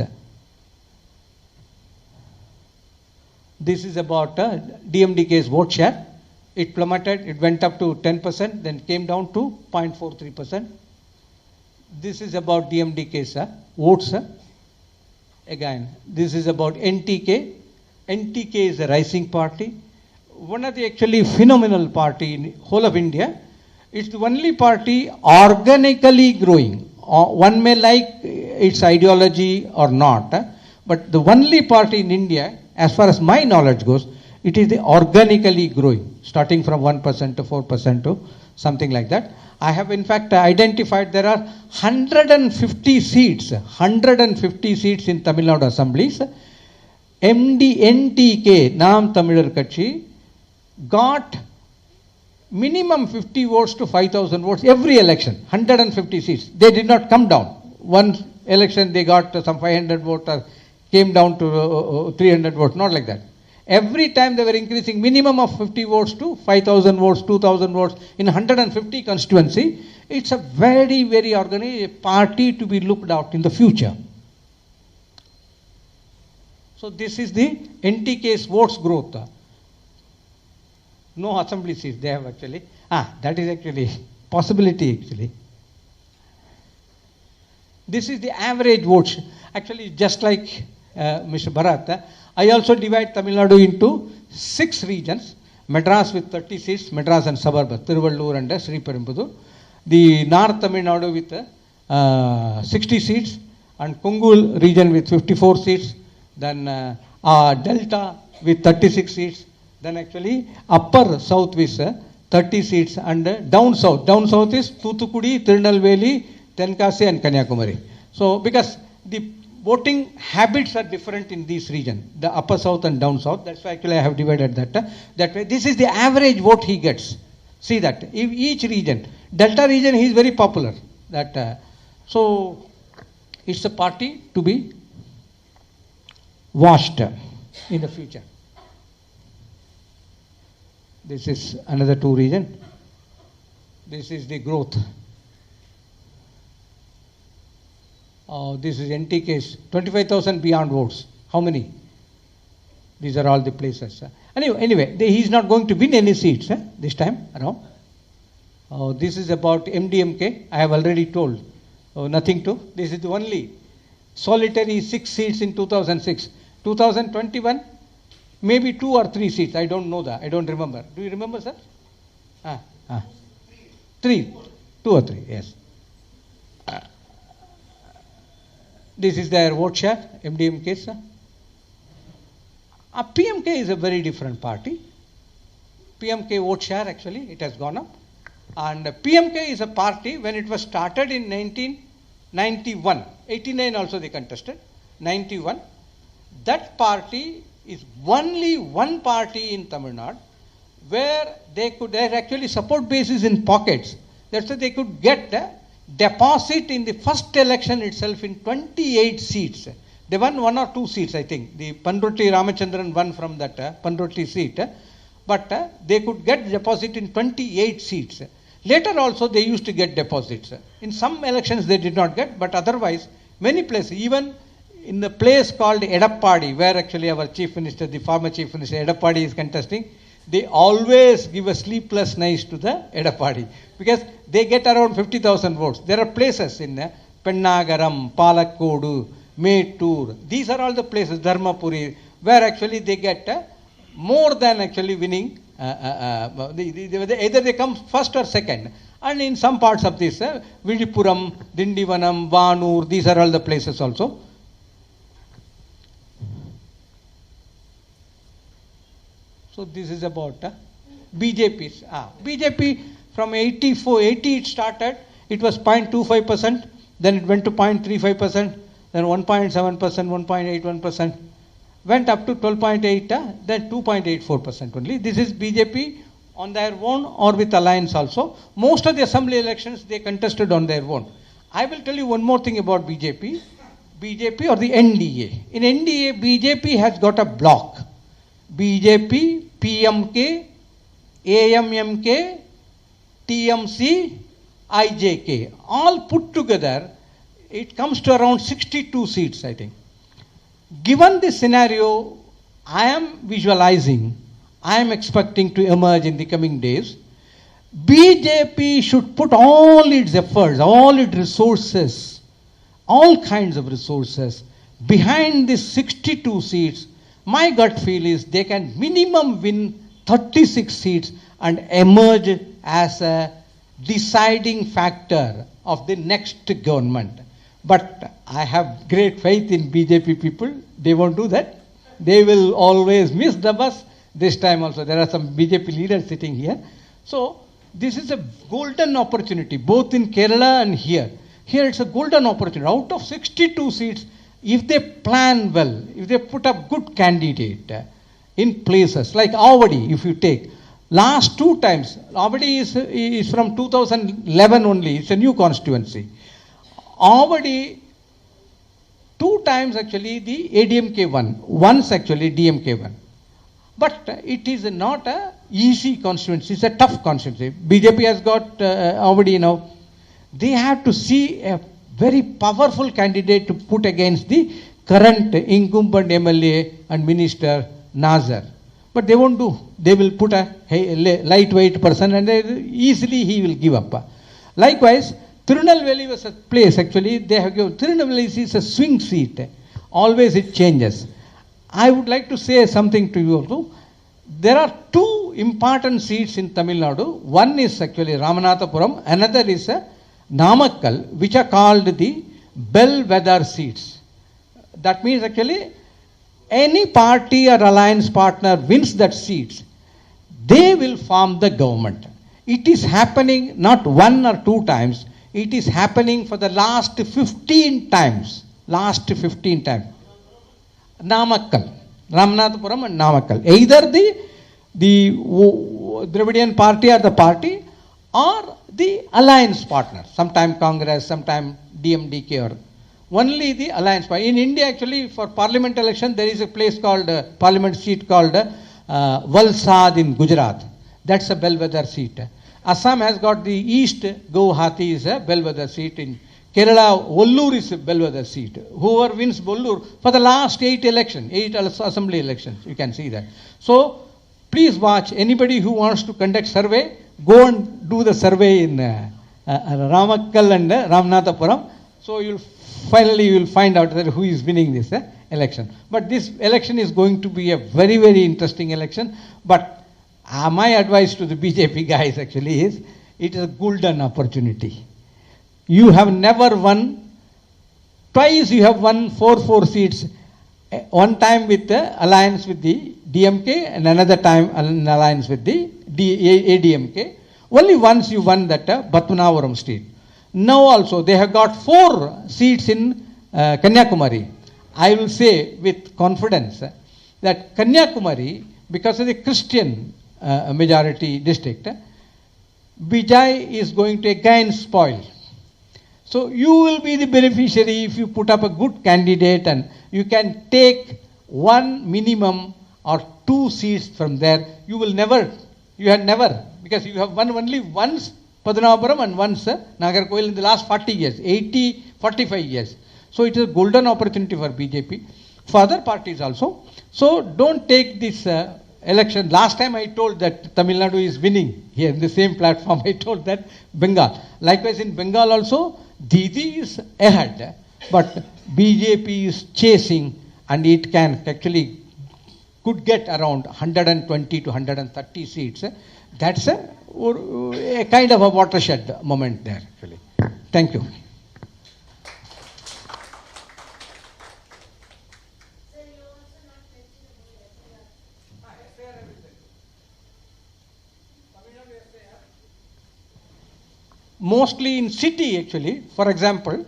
Speaker 4: This is about DMDK's vote share. It plummeted, it went up to 10%, then came down to 0.43%. This is about DMDK's votes. Again, this is about NTK. NTK is a rising party. One of the actually phenomenal party in whole of India. It's the only party organically growing. One may like its ideology or not, but the only party in India, as far as my knowledge goes, it is the organically growing, starting from 1% to 4% to something like that. I have in fact identified there are 150 seats in Tamil Nadu assemblies. NTK, Nam Tamilar Katchi, got minimum 50 votes to 5,000 votes every election, 150 seats. They did not come down. One election they got some 500 votes or came down to 300 votes, not like that. Every time they were increasing minimum of 50 votes to 5,000 votes, 2,000 votes in 150 constituency. It's a very, very organized party to be looked out in the future. So this is the NTK's votes growth. No assembly seats they have actually. That is actually possibility actually. This is the average votes. Actually, just like Mr. Bharat, I also divide Tamil Nadu into 6 regions. Madras with 30 seats, Madras and suburbs, Tiruvallur and Sriperumbudur. The North Tamil Nadu with 60 seats, and Kungul region with 54 seats. Then Delta with 36 seats. Then actually upper south with 30 seats, and down south. Down south is Thoothukudi, Tirunelveli, Tenkasi and Kanyakumari. So because the voting habits are different in this region, the upper south and down south. That's why actually I have divided that way. This is the average vote he gets. See that. If each region, Delta region, he is very popular. So it's a party to be watched in the future. This is another 2 region. This is the growth. This is NTK's 25,000 beyond votes. How many? These are all the places. Anyway, he is not going to win any seats this time around. This is about MDMK. I have already told. Nothing to. This is the only solitary 6 seats in 2006. 2021, maybe 2 or 3 seats. I don't know that. I don't remember. Do you remember, sir? 3. 2 or 3, yes. This is their vote share, MDMK. PMK is a very different party. PMK vote share actually, it has gone up. And PMK is a party when it was started in 1991. 89 also they contested. 91. That party is only one party in Tamil Nadu where their actually support base is in pockets. That's why they could get deposit in the first election itself in 28 seats. They won 1 or 2 seats, I think. The Pandroti Ramachandran won from that Pandroti seat. But they could get deposit in 28 seats. Later also they used to get deposits. In some elections they did not get, but otherwise many places, even in the place called Edappadi, where actually our Chief Minister, the former Chief Minister Edappadi is contesting, they always give a sleepless nights to the Edappadi because they get around 50,000 votes. There are places in Pennagaram, Palakkodu, Mettur. These are all the places, Dharmapuri, where actually they get more than actually winning. Either they come first or second. And in some parts of this, Vidipuram, Dindivanam, Vanur, these are all the places also. So this is about BJP. BJP from 80 it started, it was 0.25%, then it went to 0.35%, then 1.7%, 1.81%, went up to 12.8, then 2.84% only. This is BJP on their own or with alliance also. Most of the assembly elections they contested on their own. I will tell you one more thing about BJP. BJP or the NDA. In NDA, BJP has got a block. BJP PMK, AMMK, TMC, IJK. All put together, it comes to around 62 seats, I think. Given this scenario, I am visualizing, I am expecting to emerge in the coming days. BJP should put all its efforts, all its resources, all kinds of resources behind these 62 seats. My gut feel is they can minimum win 36 seats and emerge as a deciding factor of the next government. But I have great faith in BJP people. They won't do that. They will always miss the bus. This time also, there are some BJP leaders sitting here. So, this is a golden opportunity, both in Kerala and here. Here it's a golden opportunity. Out of 62 seats, if they plan well, if they put up good candidate in places like Avadi, if you take, last two times, Avadi is from 2011 only, it's a new constituency. Avadi, two times actually the ADMK won, once actually DMK won. But it is not a easy constituency, it's a tough constituency. BJP has got Avadi now. They have to see a very powerful candidate to put against the current incumbent MLA and minister Nazar. But they won't do. They will put a lightweight person and easily he will give up. Likewise, Tirunelveli was a place actually, they have given, Tirunelveli is a swing seat. Always it changes. I would like to say something to you also. There are two important seats in Tamil Nadu. One is actually Ramanathapuram, another is Namakkal, which are called the bellwether seats. That means actually any party or alliance partner wins that seat, they will form the government. It is happening not one or two times, it is happening for the last 15 times. Last 15 times. Namakkal, Ramanathapuram and Namakkal. Either the Dravidian party or the party or the alliance partner. Sometime Congress, sometime DMDK or only the alliance party. In India actually for parliament election there is a place called, parliament seat called Valsad in Gujarat. That's a bellwether seat. Assam has got the East Guwahati is a bellwether seat. In Kerala, Vellore is a bellwether seat. Whoever wins Vellore for the last 8 assembly elections, you can see that. So, please watch. Anybody who wants to conduct survey, go and do the survey in Ramakkal and Ramanathapuram. So, you will find out that who is winning this election. But this election is going to be a very, very interesting election. But my advice to the BJP guys actually is, it is a golden opportunity. You have never won, twice you have won 4 seats, one time with the alliance with the DMK and another time an alliance with the ADMK. Only once you won that Batmanavaram state. Now also they have got 4 seats in Kanyakumari. I will say with confidence that Kanyakumari, because of the Christian majority district, Vijay is going to again spoil. So you will be the beneficiary if you put up a good candidate and you can take one minimum or 2 seats from there. You will never, because you have won only once Padmanabhapuram and once Nagarkoil in the last 40 years, 45 years. So it is a golden opportunity for BJP, for other parties also. So don't take this election. Last time I told that Tamil Nadu is winning. Here in the same platform I told that Bengal. Likewise in Bengal also, Didi is ahead, but BJP is chasing and it can actually could get around 120 to 130 seats. That's a kind of a watershed moment there actually. Thank you. Mostly in city actually, for example,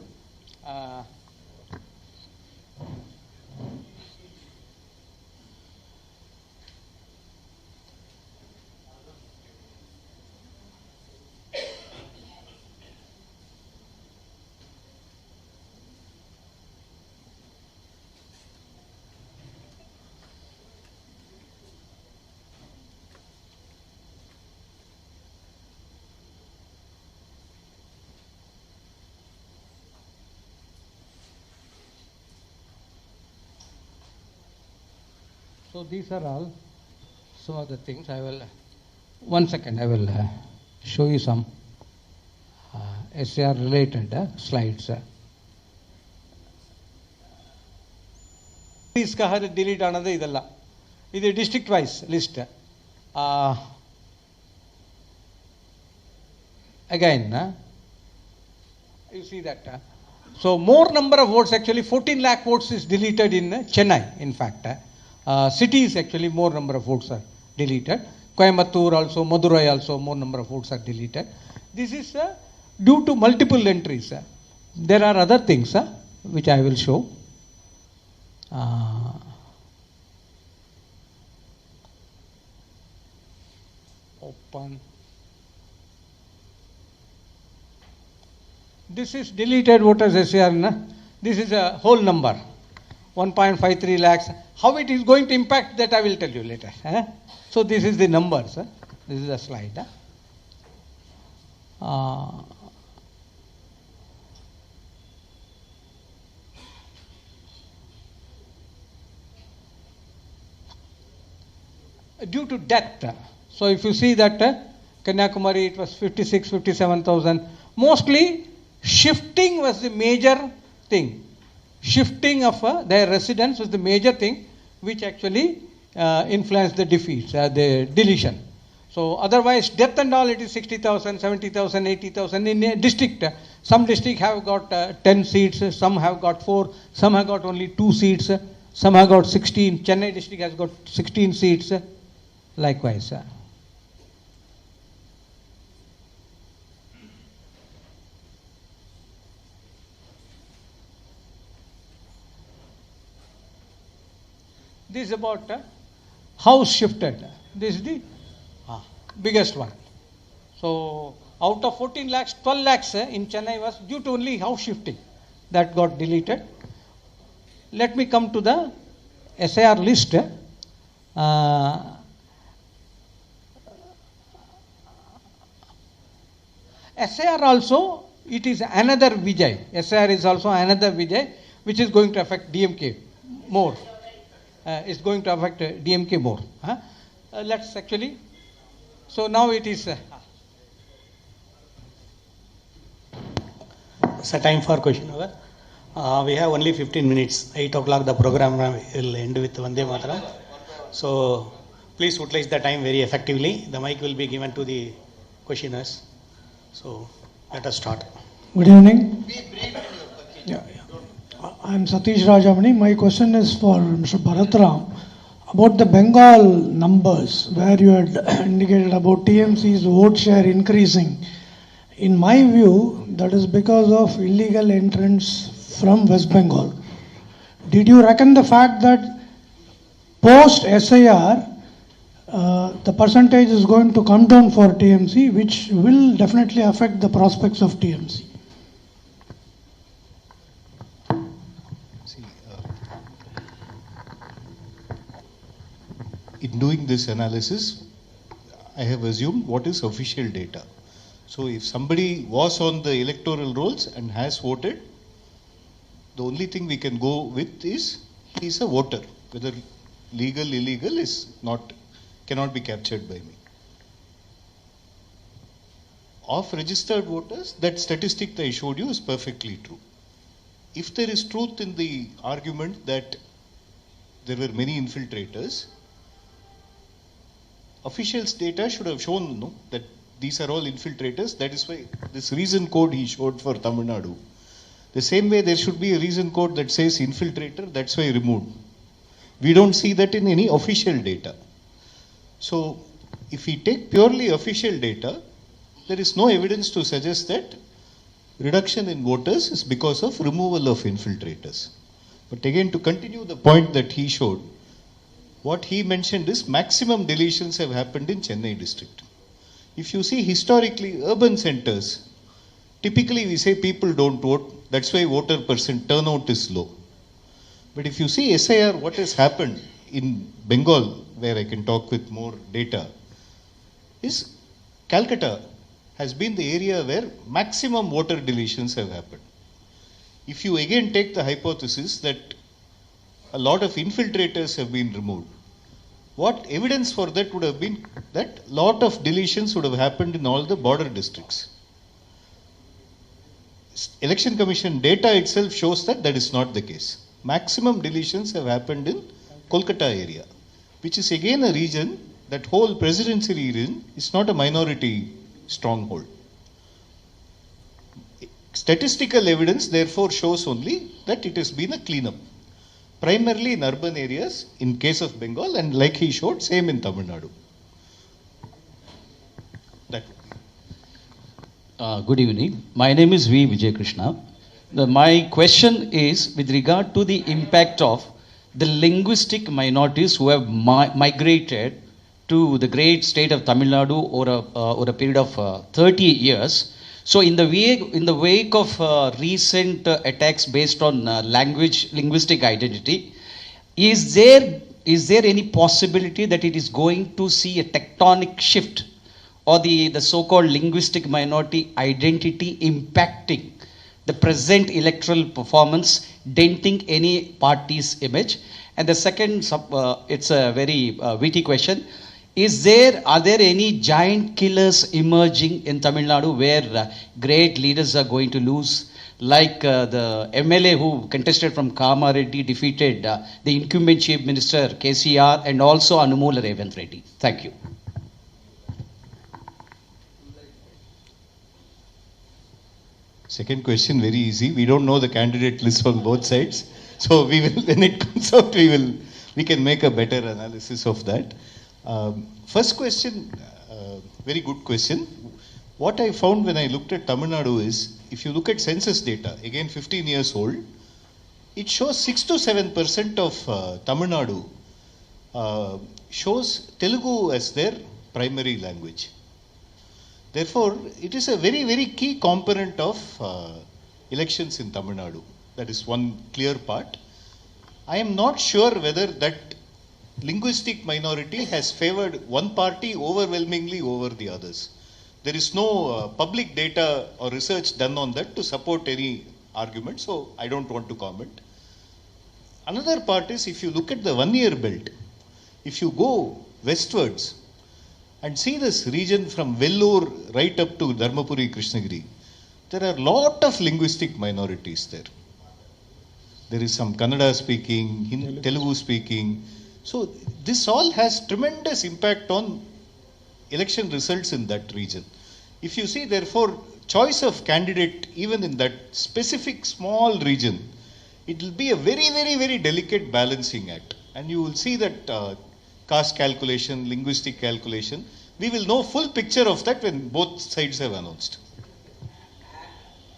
Speaker 4: So these are all so other things. I will, 1 second, I will show you some SAR related slides. इसका delete ஆனது இதெல்லாம் இது district wise list. Again, you see that. So more number of votes, actually 14 lakh votes is deleted in Chennai, in fact. Cities actually more number of votes are deleted. Coimbatore also, Madurai also more number of votes are deleted. This is due to multiple entries. There are other things which I will show. Open. This is deleted voters SAR. This is a whole number, 1.53 lakhs. How it is going to impact that I will tell you later. So this is the numbers. This is a slide. Due to death. So if you see that Kanyakumari it was 57,000. Mostly shifting was the major thing. Shifting of their residence was the major thing which actually influenced the defeats, the deletion. So otherwise death and all it is 60,000, 70,000, 80,000 in a district. Some district have got 10 seats, some have got 4, some have got only 2 seats, some have got 16. Chennai district has got 16 seats. Likewise. This is about house shifted. This is the biggest one. So out of 14 lakhs, 12 lakhs in Chennai was due to only house shifting. That got deleted. Let me come to the SAR list. SAR also, it is another Vijay. SAR is also another Vijay which is going to affect DMK more. Is going to affect DMK more. Let's actually, so now it is.
Speaker 1: It's a time for question hour. We have only 15 minutes. 8 o'clock the program will end with Vande Mataram. So please utilize the time very effectively. The mic will be given to the questioners. So let us start.
Speaker 6: Good evening. Yeah. I'm Satish Rajamani. My question is for Mr. Bharatram about the Bengal numbers where you had indicated about TMC's vote share increasing. In my view, that is because of illegal entrants from West Bengal. Did you reckon the fact that post SIR the percentage is going to come down for TMC, which will definitely affect the prospects of TMC?
Speaker 2: In doing this analysis, I have assumed what is official data. So if somebody was on the electoral rolls and has voted, the only thing we can go with is he's a voter. Whether legal, illegal is not, cannot be captured by me. Of registered voters, that statistic that I showed you is perfectly true. If there is truth in the argument that there were many infiltrators, officials' data should have shown that these are all infiltrators. That is why this reason code he showed for Tamil Nadu. The same way there should be a reason code that says infiltrator, that's why removed. We don't see that in any official data. So if we take purely official data, there is no evidence to suggest that reduction in voters is because of removal of infiltrators. But again, to continue the point that he showed, what he mentioned is maximum deletions have happened in Chennai district. If you see historically urban centers, typically we say people don't vote, that's why voter percent turnout is low. But if you see SIR, what has happened in Bengal, where I can talk with more data, is Calcutta has been the area where maximum voter deletions have happened. If you again take the hypothesis that a lot of infiltrators have been removed, what evidence for that would have been that lot of deletions would have happened in all the border districts. Election Commission data itself shows that that is not the case. Maximum deletions have happened in Kolkata area, which is again a region, that whole presidency region is not a minority stronghold. Statistical evidence therefore shows only that it has been a cleanup, primarily in urban areas in case of Bengal, and like he showed, same in Tamil Nadu. That would be.
Speaker 7: Good evening. My name is V. Vijay Krishna. My question is with regard to the impact of the linguistic minorities who have migrated to the great state of Tamil Nadu over a period of 30 years. So in the wake of recent attacks based on linguistic identity, is there any possibility that it is going to see a tectonic shift, or the so-called linguistic minority identity impacting the present electoral performance, denting any party's image? And the second, it's a very witty question. Are there any giant killers emerging in Tamil Nadu where great leaders are going to lose, like the MLA who contested from Kamareddy defeated the incumbent Chief Minister KCR and also Anumula Revanth Reddy? Thank you.
Speaker 2: Second question, very easy. We don't know the candidate list on both sides. So we will, when it comes out, we can make a better analysis of that. First question, very good question. What I found when I looked at Tamil Nadu is, if you look at census data, again 15 years old, it shows 6 to 7% of Tamil Nadu shows Telugu as their primary language. Therefore, it is a very, very key component of elections in Tamil Nadu. That is one clear part. I am not sure whether that linguistic minority has favored one party overwhelmingly over the others. There is no public data or research done on that to support any argument, so I don't want to comment. Another part is, if you look at the 1 year belt, if you go westwards and see this region from Vellore right up to Dharmapuri, Krishnagiri, there are a lot of linguistic minorities there. There is some Kannada speaking, Telugu speaking. So this all has tremendous impact on election results in that region. If you see, therefore, choice of candidate even in that specific small region, it will be a very, very, very delicate balancing act. And you will see that caste calculation, linguistic calculation, we will know full picture of that when both sides have announced.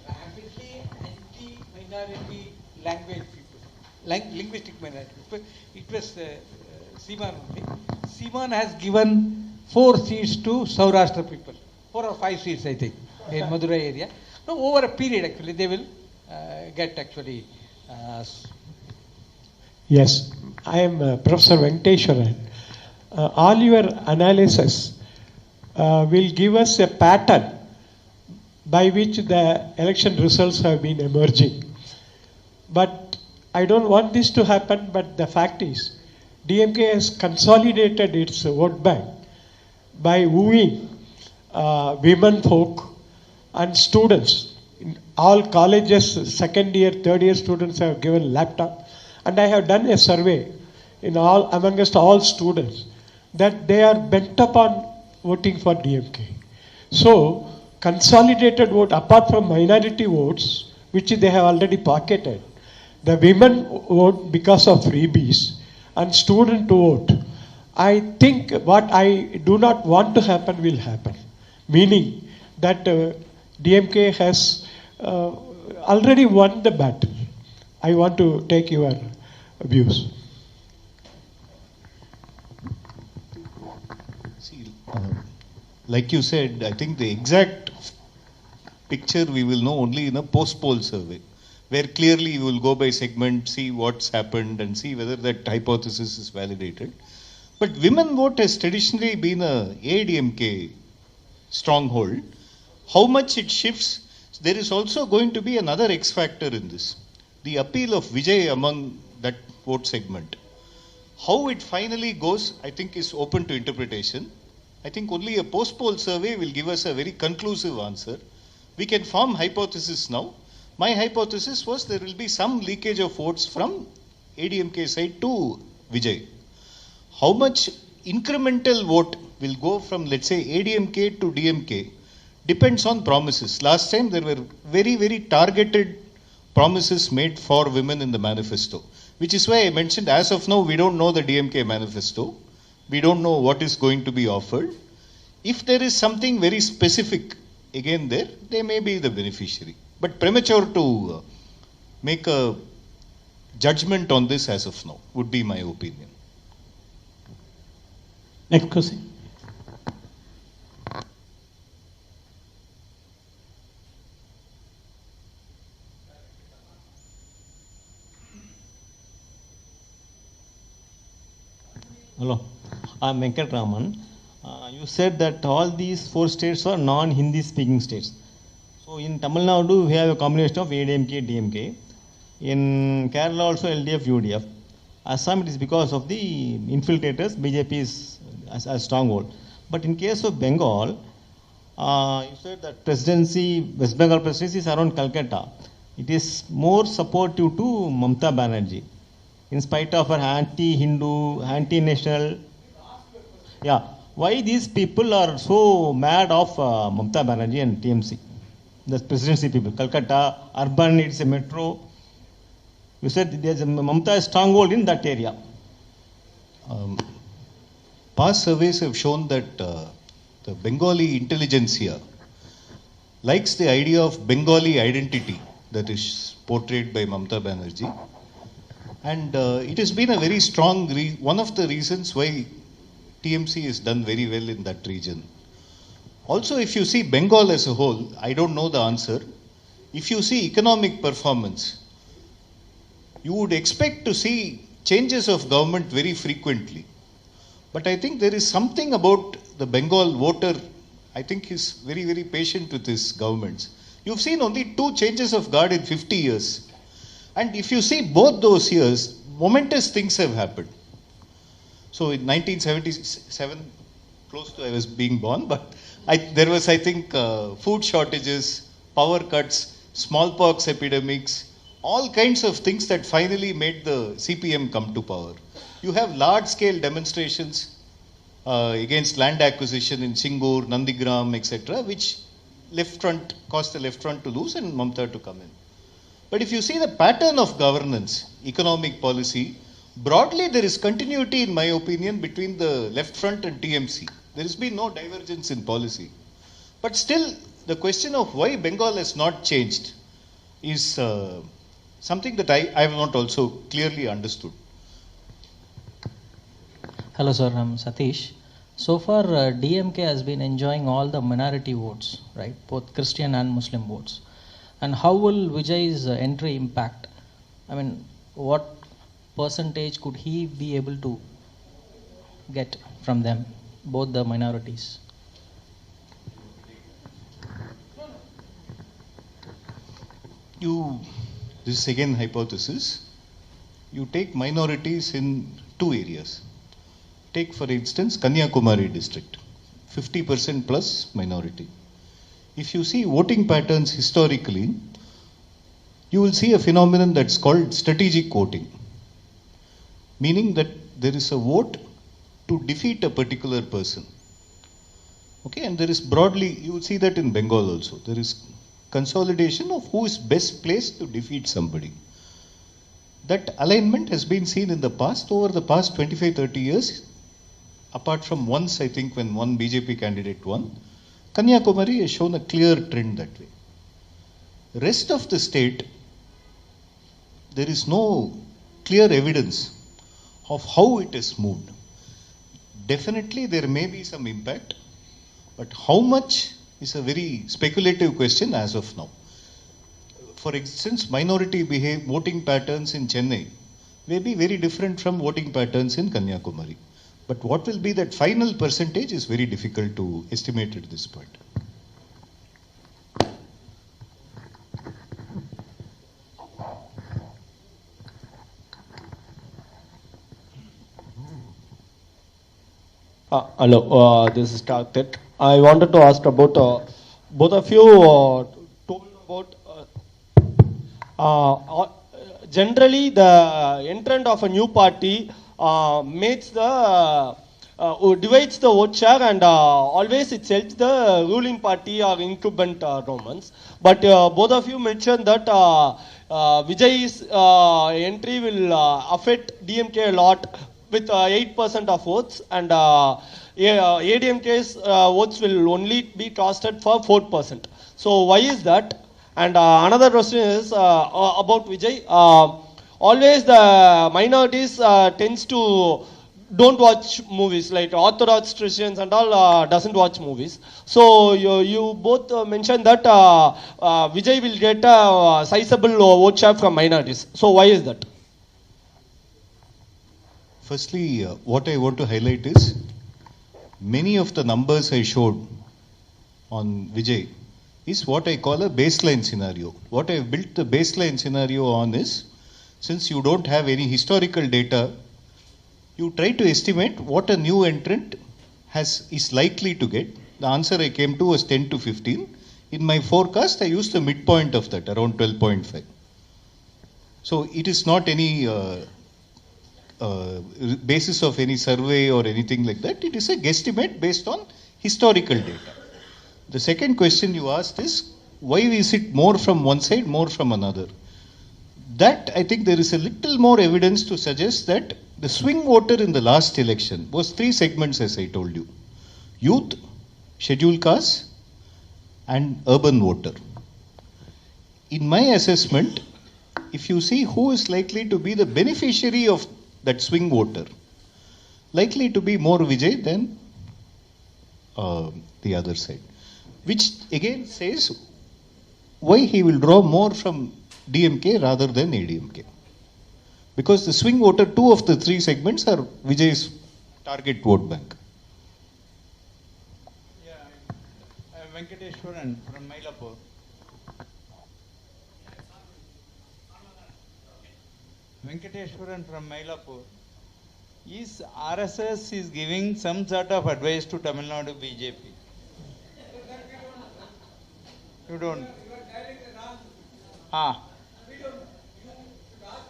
Speaker 4: Rapidly anti-minority language people, linguistic minority people, it was Seeman only. Seeman has given 4 seats to Saurashtra people, 4 or 5 seats I think, in Madurai area. No, over a period actually they will get actually.
Speaker 8: Yes, I am Professor Venkateswaran. All your analysis will give us a pattern by which the election results have been emerging. But I don't want this to happen, but the fact is, DMK has consolidated its vote bank by wooing women folk and students. In all colleges, second year, third year students have given laptop. And I have done a survey amongst all students that they are bent upon voting for DMK. So, consolidated vote, apart from minority votes, which they have already pocketed, the women vote because of freebies and student vote. I think what I do not want to happen will happen. Meaning that DMK has already won the battle. I want to take your views.
Speaker 2: See, like you said, I think the exact picture we will know only in a post-poll survey, where clearly we will go by segment, see what's happened and see whether that hypothesis is validated. But women vote has traditionally been a ADMK stronghold. How much it shifts, there is also going to be another X factor in this. The appeal of Vijay among that vote segment. How it finally goes, I think, is open to interpretation. I think only a post-poll survey will give us a very conclusive answer. We can form hypothesis now. My hypothesis was there will be some leakage of votes from ADMK side to Vijay. How much incremental vote will go from, let's say, ADMK to DMK depends on promises. Last time there were very, very targeted promises made for women in the manifesto, which is why I mentioned as of now we don't know the DMK manifesto. We don't know what is going to be offered. If there is something very specific, again they may be the beneficiary. But premature to make a judgment on this as of now would be my opinion.
Speaker 9: Next question.
Speaker 10: Hello, I'm Venkat Raman. You said that all these 4 states are non-Hindi speaking states. So in Tamil Nadu, we have a combination of ADMK, DMK. In Kerala also LDF, UDF. Assam, it is because of the infiltrators, BJP is a stronghold. But in case of Bengal, you said that presidency, West Bengal presidency is around Calcutta. It is more supportive to Mamata Banerjee. In spite of her anti-Hindu, anti-national. Yeah. Why these people are so mad of Mamata Banerjee and TMC? The presidency people. Calcutta, urban, it's a metro. You said there's a Mamata stronghold in that area.
Speaker 2: Past surveys have shown that the Bengali intelligentsia likes the idea of Bengali identity that is portrayed by Mamata Banerjee. And it has been a very strong, one of the reasons why TMC has done very well in that region. Also, if you see Bengal as a whole, I don't know the answer. If you see economic performance, you would expect to see changes of government very frequently. But I think there is something about the Bengal voter, I think he's very, very patient with his governments. You've seen only 2 changes of guard in 50 years. And if you see both those years, momentous things have happened. So in 1977, close to I was being born, but there was, I think, food shortages, power cuts, smallpox epidemics, all kinds of things that finally made the CPM come to power. You have large-scale demonstrations against land acquisition in Singur, Nandigram, etc., which caused the left front to lose and Mamata to come in. But if you see the pattern of governance, economic policy, broadly there is continuity, in my opinion, between the left front and TMC. There has been no divergence in policy. But still, the question of why Bengal has not changed is something that I have not also clearly understood.
Speaker 11: Hello sir, I'm Satish. So far DMK has been enjoying all the minority votes, right? Both Christian and Muslim votes. And how will Vijay's entry impact? I mean, what percentage could he be able to get from them, both the minorities?
Speaker 2: This is again hypothesis. You take minorities in 2 areas. Take, for instance, Kanyakumari district, 50% plus minority. If you see voting patterns historically, you will see a phenomenon that's called strategic voting, meaning that there is a vote to defeat a particular person. Okay, and there is broadly, you will see that in Bengal also, there is consolidation of who is best placed to defeat somebody. That alignment has been seen in the past, over the past 25-30 years, apart from once, I think, when one BJP candidate won. Kanyakumari has shown a clear trend that way. Rest of the state, there is no clear evidence of how it has moved. Definitely there may be some impact, but how much is a very speculative question as of now. For instance, minority voting patterns in Chennai may be very different from voting patterns in Kanyakumari. But what will be that final percentage is very difficult to estimate at this point.
Speaker 9: Hello, this is Karthik. I wanted to ask about both of you told about generally the entrant of a new party makes the divides the vote share and always it helps the ruling party or incumbent Romans. But both of you mentioned that Vijay's entry will affect DMK a lot with 8% of votes, and ADMK's votes will only be casted for 4%. So why is that? And another question is about Vijay. Always the minorities tends to don't watch movies, like Orthodox Christians and all doesn't watch movies. So you both mentioned that Vijay will get a sizable vote share from minorities. So why is that?
Speaker 2: Firstly, what I want to highlight is many of the numbers I showed on Vijay is what I call a baseline scenario. What I built the baseline scenario on is, since you don't have any historical data, you try to estimate what a new entrant is likely to get. The answer I came to was 10 to 15. In my forecast, I used the midpoint of that, around 12.5. So it is not any basis of any survey or anything like that. It is a guesstimate based on historical data. The second question you asked is, why is it more from one side, more from another? That, I think there is a little more evidence to suggest that the swing voter in the last election was three segments, as I told you: youth, scheduled castes, and urban voter. In my assessment, if you see who is likely to be the beneficiary of that swing voter, likely to be more Vijay than the other side, which again says why he will draw more from DMK rather than ADMK. Because the swing voter, two of the three segments are Vijay's target vote bank.
Speaker 12: Yeah, I'm Venkateshwaran from Mylapore. Venkateshwaran from Mylapore. Is RSS is giving some sort of advice to Tamil Nadu BJP? You don't? Ah.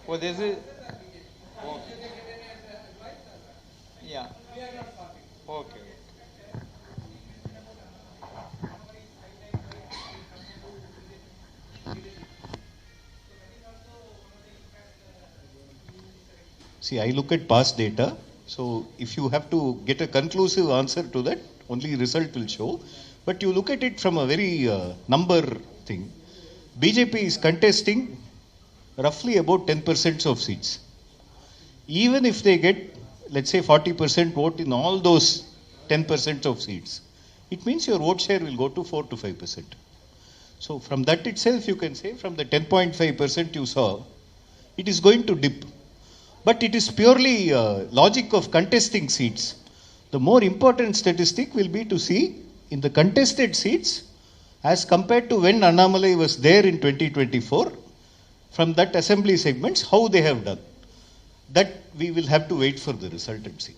Speaker 12: Oh, this is. Okay. Yeah. Okay.
Speaker 2: See, I look at past data. So if you have to get a conclusive answer to that, only result will show. But you look at it from a very number thing. BJP is contesting roughly about 10% of seats. Even if they get, let's say, 40% vote in all those 10% of seats, it means your vote share will go to 4 to 5%. So from that itself, you can say from the 10.5% you saw, it is going to dip. But it is purely logic of contesting seats. The more important statistic will be to see in the contested seats as compared to when Annamalai was there in 2024, from that assembly segments, how they have done. That we will have to wait for the result and see.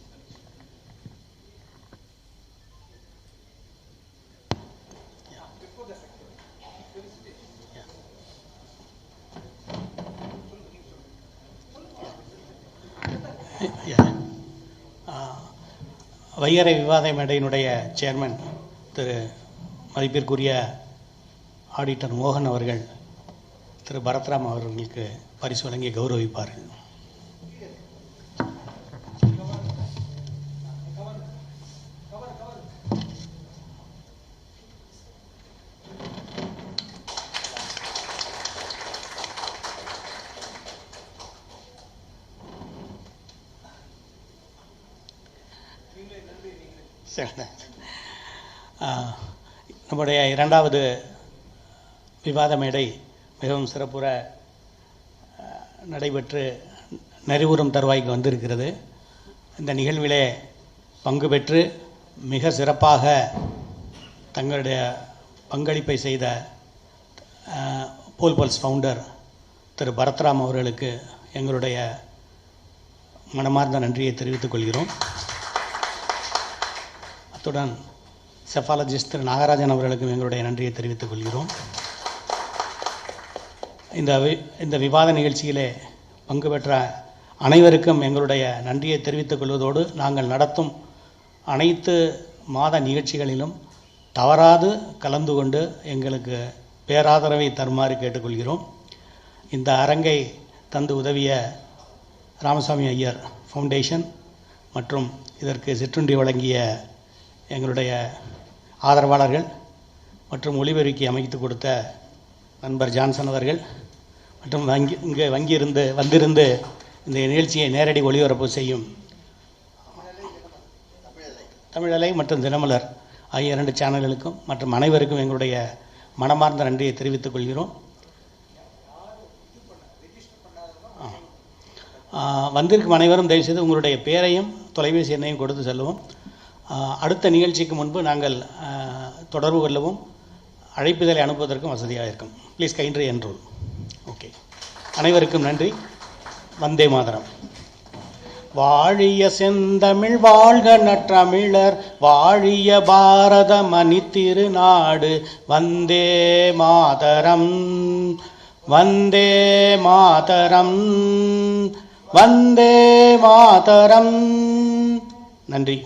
Speaker 1: வைகறை விவாத மேடையினுடைய chairman திரு மதிப்பிற்குரிய auditor மோகன் அவர்கள் திரு பரத்ராம் அவர்களுக்கு பரிசு வழங்கி கௌரவிப்பார்கள். நம்முடைய இரண்டாவது விவாத மேடை மிகவும் சிறப்புற நடைபெற்று நிறைவுறும் தருவாய்க்கு வந்திருக்கிறது. இந்த நிகழ்விலே பங்கு பெற்று மிக சிறப்பாக தங்களுடைய பங்களிப்பை செய்த போல்பல்ஸ் ஃபவுண்டர் திரு பரத்ராம் அவர்களுக்கு எங்களுடைய மனமார்ந்த நன்றியை தெரிவித்துக் கொள்கிறோம். அத்துடன் செஃபாலஜிஸ்ட் திரு நாகராஜன் அவர்களுக்கும் எங்களுடைய நன்றியை தெரிவித்துக் கொள்கிறோம். இந்த விவாத நிகழ்ச்சியிலே பங்கு பெற்ற அனைவருக்கும் எங்களுடைய நன்றியை தெரிவித்துக் கொள்வதோடு நாங்கள் நடத்தும் அனைத்து மாத நிகழ்ச்சிகளிலும் தவறாது கலந்து கொண்டு எங்களுக்கு பேராதரவை தருமாறு கேட்டுக்கொள்கிறோம். இந்த அரங்கை தந்து உதவிய ராமசாமி ஐயர் ஃபவுண்டேஷன் மற்றும் இதற்கு சிற்றுண்டி வழங்கிய எங்களுடைய ஆதரவாளர்கள் மற்றும் ஒளிபெருக்கி அமைத்து கொடுத்த நண்பர் ஜான்சன் அவர்கள் மற்றும் இங்கே வந்திருந்து இந்த நிகழ்ச்சியை நேரடி ஒளிபரப்பு செய்யும் தமிழலை மற்றும் தினமலர் ஆகிய 2 சேனல்களுக்கும் மற்றும் அனைவருக்கும் எங்களுடைய மனமார்ந்த நன்றியை தெரிவித்துக் கொள்கிறோம். வந்திருக்கும் அனைவரும் தயவுசெய்து உங்களுடைய பெயரையும் தொலைபேசி எண்ணையும் கொடுத்து செல்லவும். அடுத்த நிகழ்ச்சிக்கு முன்பு நாங்கள் தொடர்பு கொள்ளவும் அழைப்புதலை அனுப்புவதற்கும் வசதியாக இருக்கும். Please kindly enrol. ஓகே, அனைவருக்கும் நன்றி. வந்தே மாதரம். வாழிய செந்தமிழ் வாழ்க நற்றமிழர் வாழிய பாரத மணி திருநாடு. வந்தே மாதரம் வந்தே மாதரம் வந்தே மாதரம். நன்றி.